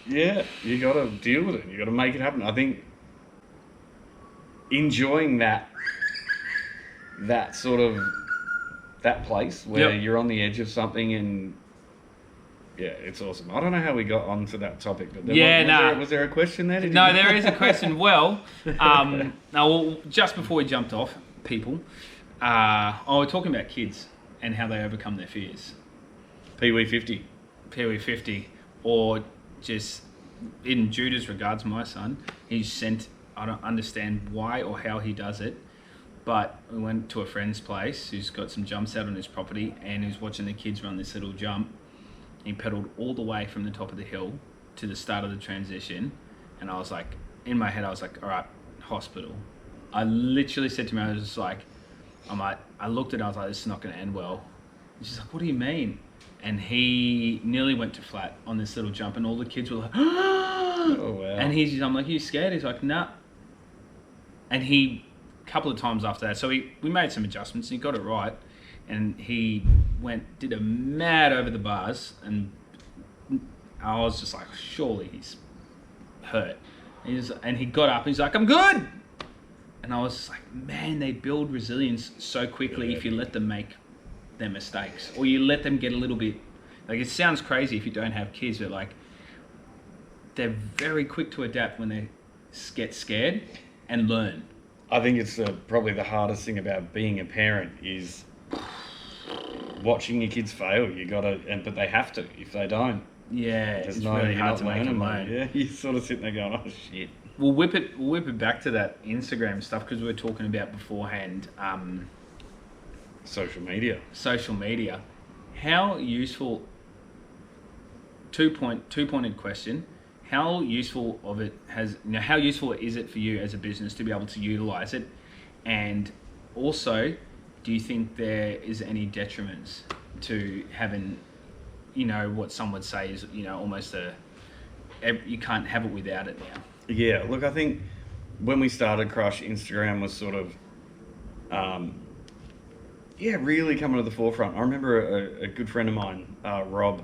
yeah, you got to deal with it. You got to make it happen. I think enjoying that sort of that place where you're on the edge of something, and yeah, it's awesome. I don't know how we got onto that topic, but was there a question there? No, there is a question. Well, just before we jumped off, people, we're talking about kids and how they overcome their fears. Pee-wee 50, or just in Judah's regards, my son, he's sent. I don't understand why or how he does it, but we went to a friend's place who's got some jumps out on his property, and he's watching the kids run this little jump. He pedaled all the way from the top of the hill to the start of the transition, and I was like, in my head, I was like, all right, hospital. I literally said to me, I was just like, I looked at it, I was like, this is not going to end well. And she's like, what do you mean? And he nearly went to flat on this little jump, and all the kids were like, oh, wow. And I'm like, are you scared? He's like, nah. And a couple of times after that, so we made some adjustments, and he got it right. And he did a mad over the bars, and I was just like, surely he's hurt. And he got up, and he's like, I'm good. And I was just like, man, they build resilience so quickly if you let them make their mistakes, or you let them get a little bit, like, it sounds crazy if you don't have kids, but like, they're very quick to adapt when they get scared and learn. I think it's probably the hardest thing about being a parent is watching your kids fail. But they have to. If they don't, it's really hard to make them learn. Yeah, you're sort of sitting there going, "Oh shit." We'll whip it back to that Instagram stuff, because we were talking about beforehand. Social media. How useful? Two-pointed question. How useful how useful is it for you as a business to be able to utilize it? And also, do you think there is any detriments to having, what some would say is, almost you can't have it without it now? Yeah, look, I think when we started Krush, Instagram was sort of, really coming to the forefront. I remember a good friend of mine, Rob,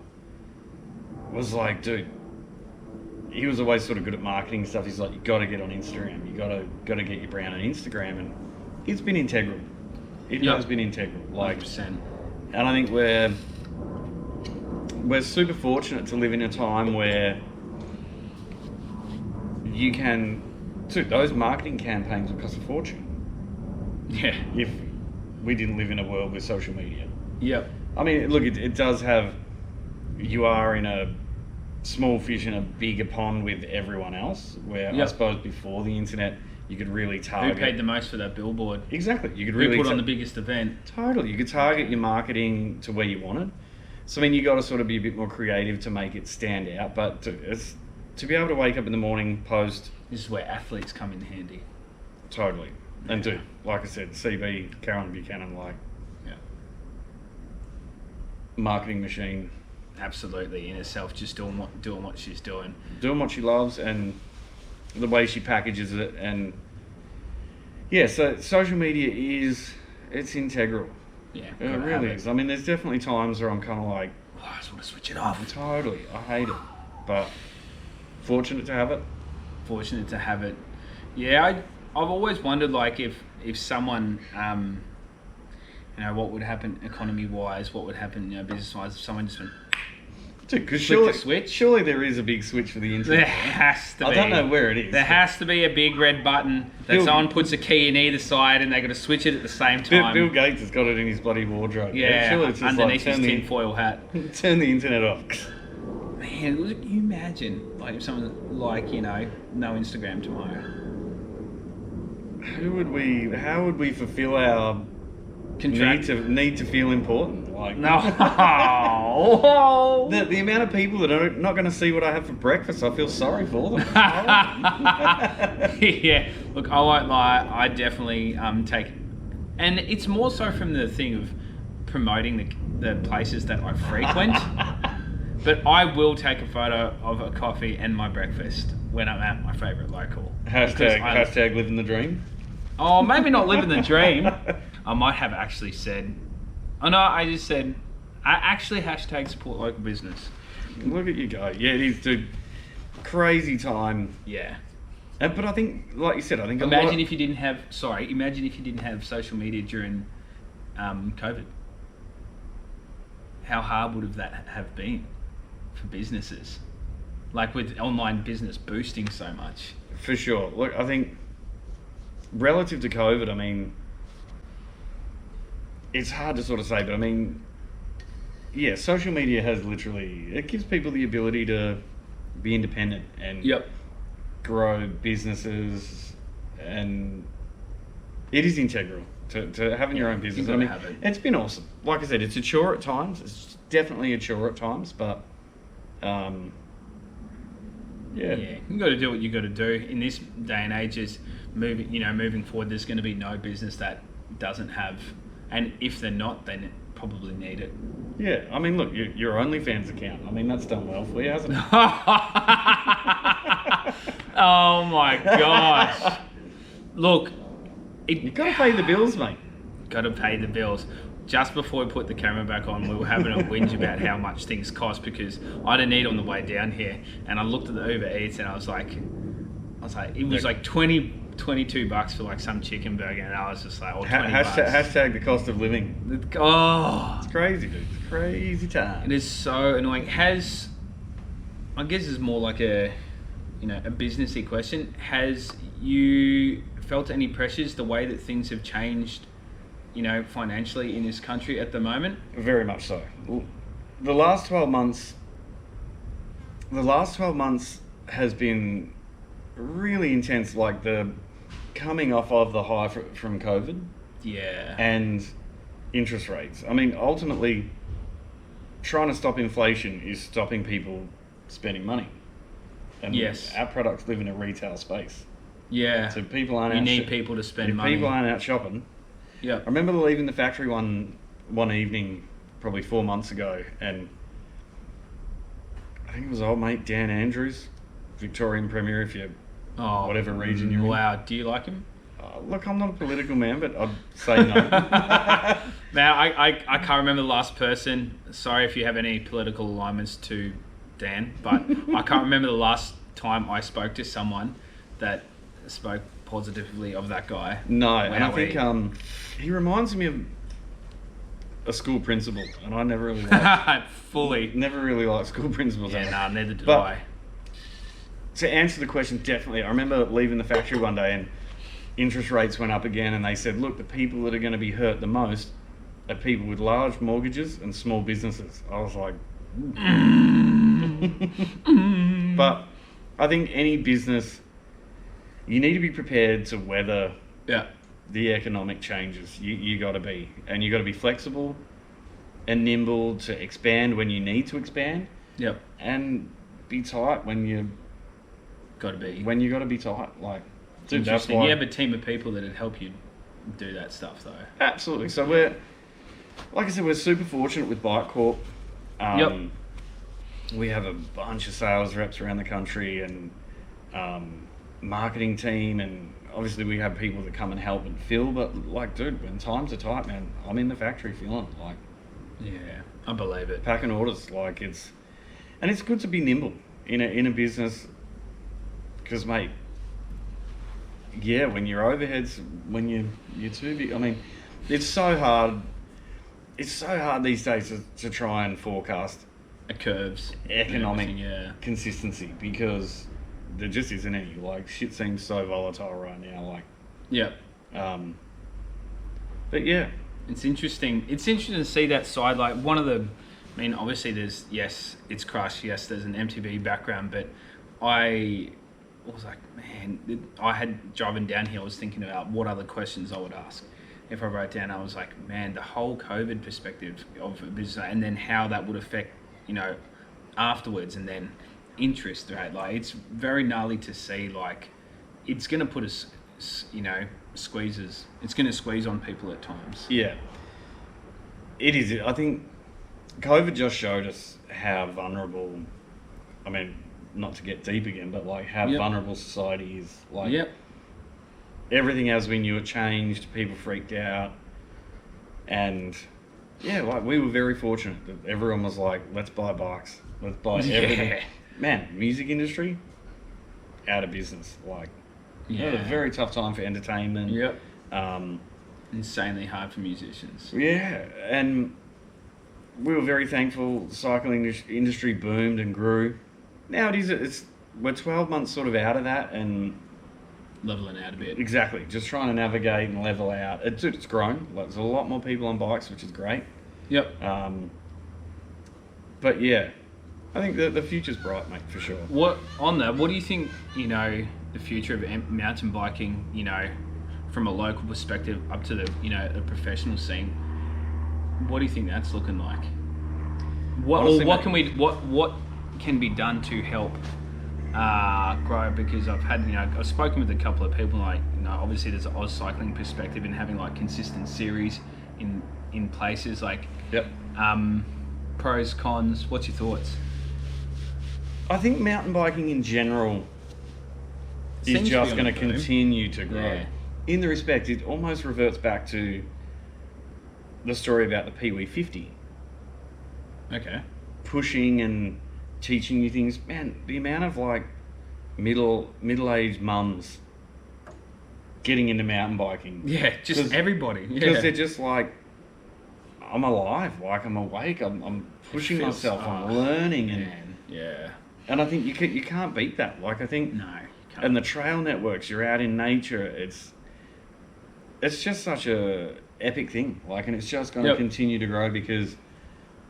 was like, dude, he was always sort of good at marketing stuff. He's like, you got to get on Instagram. You got to get your brand on Instagram, and it's been integral. It has been integral, like 100%. And I think we're super fortunate to live in a time where you can. Dude, those marketing campaigns would cost a fortune. Yeah. If we didn't live in a world with social media. Yep. I mean, look, it does have. You are in a small fish in a bigger pond with everyone else, where I suppose before the internet you could really target. Who paid the most for that billboard? Exactly. You could really put on the biggest event. Totally. You could target your marketing to where you wanted. So I mean, you got to sort of be a bit more creative to make it stand out. But to be able to wake up in the morning, post. This is where athletes come in handy. Totally. And do, like I said, CB, Carolyn Buchanan, like, marketing machine. Absolutely, in herself, just doing what she's doing. Doing what she loves and the way she packages it. And yeah, so social media it's integral. Yeah, it really is. I mean, there's definitely times where I'm kind of like, I just want to switch it off. Totally. I hate it. But fortunate to have it. Fortunate to have it. Yeah, I've always wondered, like, if someone, what would happen economy-wise, what would happen, business-wise, if someone just went... Dude, because surely there is a big switch for the internet. There has to be. I don't know where it is. There has to be a big red button that someone puts a key in either side and they've got to switch it at the same time. Bill Gates has got it in his bloody wardrobe. Yeah, surely it's just underneath his tinfoil hat. Turn the internet off. Man, can you imagine, like, if someone, like, no Instagram tomorrow? How would we fulfill our need to feel important? Like, no. the amount of people that are not going to see what I have for breakfast, I feel sorry for them. Yeah, look, I won't lie, I definitely take, and it's more so from the thing of promoting the places that I frequent. But I will take a photo of a coffee and my breakfast when I'm at my favourite local. Hashtag living the dream. Oh, maybe not living the dream. I might have actually said... Oh no, I just said... I actually hashtag support local business. Look at you go. Yeah, it is, dude. Crazy time. Yeah. But I think, like you said, Imagine if you didn't have social media during COVID. How hard would that have been for businesses? Like, with online business boosting so much. For sure. Look, I think relative to COVID, I mean, it's hard to sort of say, but I mean, yeah, social media it gives people the ability to be independent and grow businesses, and it is integral to having your own business. I mean, it's been awesome. Like I said, it's a chore at times. It's definitely a chore at times, but you got to do what you got to do in this day and age. Is moving forward, there's going to be no business that doesn't have, and if they're not, they probably need it. Yeah, I mean, look, your OnlyFans account. I mean, that's done well for you, hasn't it? Oh my gosh! Look, you got to pay the bills, mate. Got to pay the bills. Just before we put the camera back on, we were having a whinge about how much things cost, because I didn't eat on the way down here, and I looked at the Uber Eats and I was like, it was like $22 for like some chicken burger, and I was just like, hashtag the cost of living. Oh, it's crazy, dude. It's crazy time. It is so annoying. I guess it's more like a businessy question. Has you felt any pressures the way that things have changed, financially in this country at the moment? Very much so. The last 12 months has been really intense, like the coming off of the high from COVID. Yeah. And interest rates. I mean, ultimately, trying to stop inflation is stopping people spending money. And yes, our products live in a retail space. Yeah. So people aren't. You need people to spend money. People aren't out shopping. Yeah. I remember leaving the factory one evening, probably 4 months ago, and I think it was old mate Dan Andrews, Victorian Premier, if you whatever region you're in. Wow, do you like him? Look, I'm not a political man, but I'd say no. Now, I can't remember the last person. Sorry if you have any political alignments to Dan, but I can't remember the last time I spoke to someone that spoke positively of that guy. No, and I think he reminds me of a school principal, and I never really liked never really liked school principals. Yeah, neither did I. To answer the question, definitely. I remember leaving the factory one day and interest rates went up again, and they said, look, the people that are going to be hurt the most are people with large mortgages and small businesses. I was like, But I think any business, you need to be prepared to weather the economic changes. You got to be, and you got to be flexible. and nimble to expand when you need to expand. Yep. And be tight when you got to be. When you got to be tight. Like, dude, that's Interesting. why. You have a team of people that'd help you do that stuff, though. Absolutely. So we're, like I said, we're super fortunate with Bike Corp. Yep. We have a bunch of sales reps around the country and marketing team, and obviously we have people that come and help and fill. But like, dude, when times are tight, man, I'm in the factory filling. Like, yeah, I believe it. Packing orders, like it's good to be nimble in a business, because mate, yeah, when your overheads, when you're too big, I mean, it's so hard. It's so hard these days to try and forecast curves, economic consistency, because there just isn't any. Like, shit seems so volatile right now. Like, yeah. But yeah, it's interesting. It's interesting to see that side. Like, one of the, I mean, obviously there's, yes, it's Krush. Yes, there's an MTV background, but I was like, man, I had driving down here, I was thinking about what other questions I would ask. If I wrote down, I was like, man, the whole COVID perspective of a business, and then how that would affect, you know, afterwards, and then interest rate. Like, it's very gnarly to see. Like, it's going to put us, you know, squeezes. It's going to squeeze on people at times. Yeah, it is. I think COVID just showed us how vulnerable, I mean, not to get deep again, but like how vulnerable society is. Like, everything as we knew it changed, people freaked out, and yeah, like, we were very fortunate that everyone was like, let's buy bikes, let's buy everything. Man, music industry, out of business. Like, it was a very tough time for entertainment. Yep. Insanely hard for musicians. Yeah, and we were very thankful the cycling industry boomed and grew. Now we're 12 months sort of out of that, and leveling out a bit. Exactly, just trying to navigate and level out. It's grown. Like, there's a lot more people on bikes, which is great. Yep. But yeah, I think the future's bright, mate, for sure. What do you think, you know, the future of mountain biking, you know, from a local perspective up to the, you know, the professional scene? What do you think that's looking like? What can be done to help grow? Because I've spoken with a couple of people, like, you know, obviously there's an Oz cycling perspective in having like consistent series in places, like, pros, cons. What's your thoughts? I think mountain biking in general is just going to continue to grow. Yeah. In the respect, it almost reverts back to the story about the Pee-wee 50. Okay. Pushing and teaching you things. Man, the amount of like middle-aged mums getting into mountain biking. Yeah, just everybody. Because they're just like, I'm alive, like, I'm awake, I'm pushing myself, I'm learning, and I think you can't beat that. Like, I think, no, you can't. And the trail networks, you're out in nature, it's just such a epic thing. Like, and it's just going to continue to grow because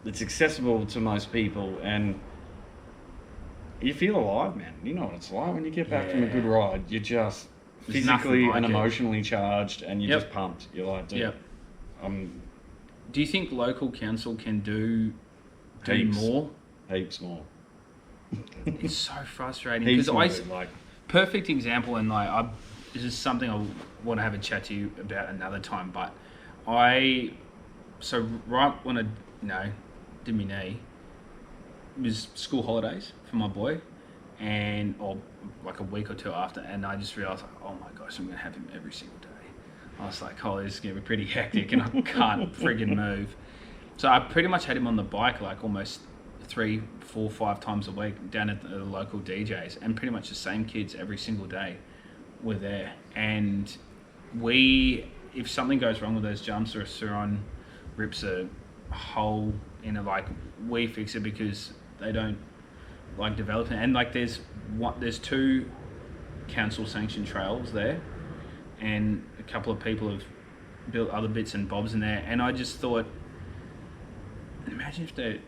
it's accessible to most people, and you feel alive, man. You know what it's like when you get back from a good ride. You're just physically and emotionally charged, and you're just pumped. You're like, dude, do you think local council can do more? Heaps more. It's so frustrating because perfect example, and like, this is something I want to have a chat to you about another time. But right when I did my knee, it was school holidays for my boy, or like a week or two after, and I just realised, like, oh my gosh, I'm going to have him every single day. I was like, oh, this is going to be pretty hectic, and I can't friggin' move. So I pretty much had him on the bike like almost 3, 4, 5 times a week down at the local DJs, and pretty much the same kids every single day were there. And if something goes wrong with those jumps, or a Suron rips a hole in it, like, we fix it because they don't like develop it. And like, there's 2 council sanctioned trails there, and a couple of people have built other bits and bobs in there. And I just thought, imagine if the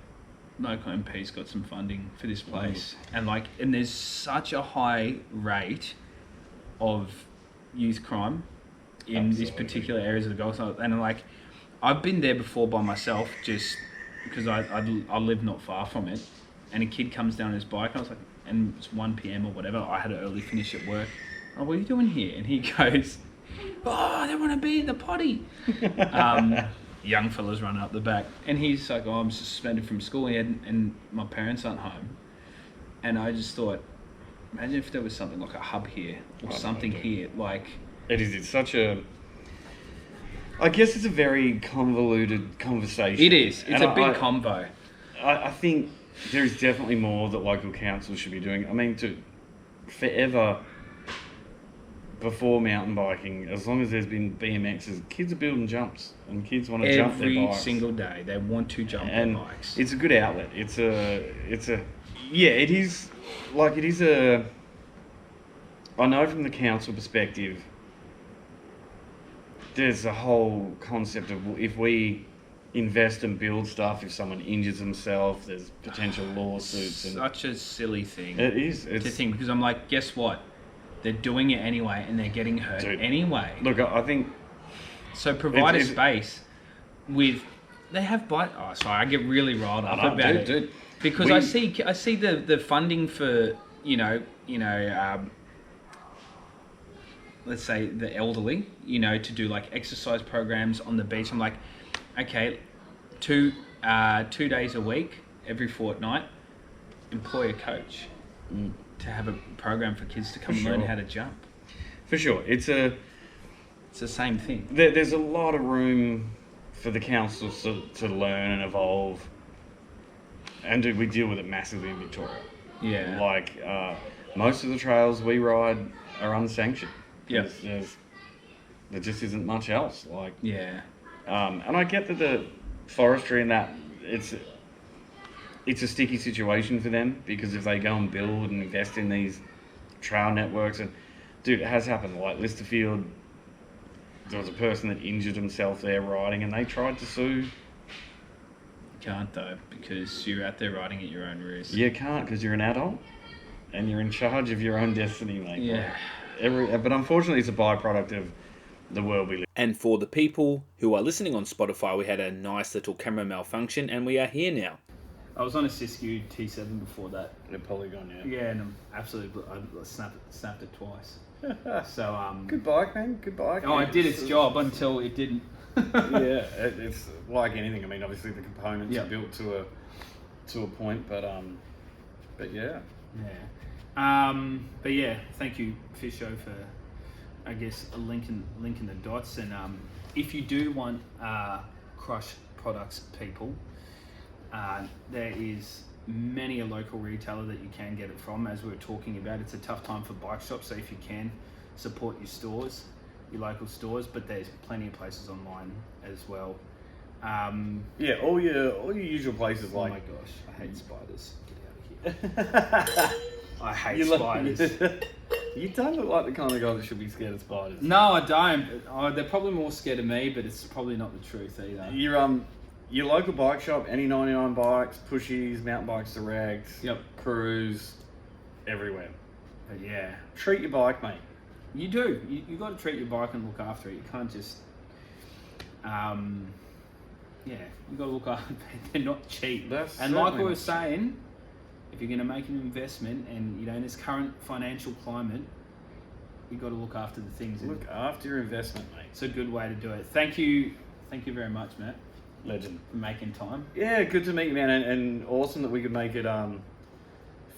local MP's got some funding for this place, and there's such a high rate of youth crime in these particular areas of the Gold Coast, and like, I've been there before by myself, just because I live not far from it, and a kid comes down his bike, and I was like, and it's 1 p.m. or whatever. I had an early finish at work. Oh, what are you doing here? And he goes, oh, I don't want to be in the potty. Young fellas run up the back, and he's like, oh, I'm suspended from school, and my parents aren't home. And I just thought, imagine if there was something like a hub here or something here, like. It is. It's such a. I guess it's a very convoluted conversation. It is. It's a big convo. I think there is definitely more that local councils should be doing. I mean, forever before mountain biking, as long as there's been BMXs, kids are building jumps and kids want to jump their bikes. Every single day, they want to jump their bikes. It's a good outlet. It is. Like, it is a. I know from the council perspective, there's a whole concept of, well, if we invest and build stuff, if someone injures themselves, there's potential lawsuits. Such a silly thing. It is. To think, because I'm like, guess what? They're doing it anyway, and they're getting hurt anyway. Look, I think. So provide a space with. They have bike. Oh, sorry, I get really riled up about it. Dude. Because I see the funding for let's say the elderly, to do like exercise programs on the beach. I'm like, okay, 2 days a week, every fortnight, employ a coach to have a program for kids to come and learn how to jump. For sure, it's the same thing. There's a lot of room for the councils to learn and evolve, and we deal with it massively in Victoria. Yeah, like most of the trails we ride are unsanctioned. Yeah, there just isn't much else. Like, yeah, and I get that the forestry and that it's a sticky situation for them, because if they go and build and invest in these trail networks, and dude, it has happened. Like Listerfield, there was a person that injured himself there riding, and they tried to sue. You can't though, because you're out there riding at your own risk. You can't, because you're an adult and you're in charge of your own destiny, mate. Yeah. But unfortunately, it's a byproduct of the world we live in. And for the people who are listening on Spotify, we had a nice little camera malfunction, and we are here now. I was on a Siskiyou T7 before that. The Polygon, yeah. Yeah, and I snapped it twice. So good bike, man. Good bike. Oh, it did its job until it didn't. Yeah, it's like anything. I mean, obviously the components are built to a point, but yeah. Yeah. But yeah, thank you, Fisho, for I guess linking the dots. And if you do want Krush products, people, there is many a local retailer that you can get it from. As we were talking about, it's a tough time for bike shops, so if you can, support your stores, your local stores, but there's plenty of places online as well. Yeah, all your usual places. Oh like, my gosh, I hate spiders. Get out of here. I hate spiders. You don't look like the kind of guy that should be scared of spiders. No, I don't. They're probably more scared of me, but it's probably not the truth either. Your local bike shop, any 99 bikes, pushies, mountain bikes, directs, Cruise, everywhere. But yeah, treat your bike, mate. You do. You got to treat your bike and look after it. You can't just, you got to look after it. They're not cheap. And like we were saying, if you're going to make an investment, and in this current financial climate, you got to look after the things. Look after your investment, mate. It's a good way to do it. Thank you very much, Matt. Legend. For making time. Yeah, good to meet you, man, and awesome that we could make it.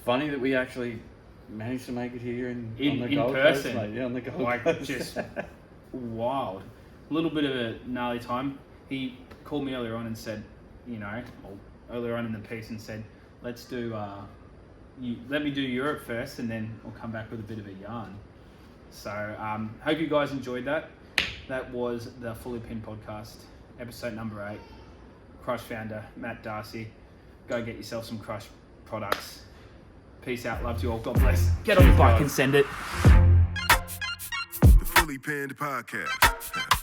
Funny that we actually managed to make it here on the Gold person. Coast, mate. Yeah, on the Gold Coast. Just wild. A little bit of a gnarly time. He called me earlier on and said, earlier on in the piece, and said, let's do. Let me do Europe first, and then I'll come back with a bit of a yarn. So hope you guys enjoyed that. That was the Fully Pinned Podcast, episode number 8. Krush founder Matt Darcy. Go get yourself some Krush products. Peace out. Love you all. God bless. Get on the bike and send it. The Fully Pinned Podcast.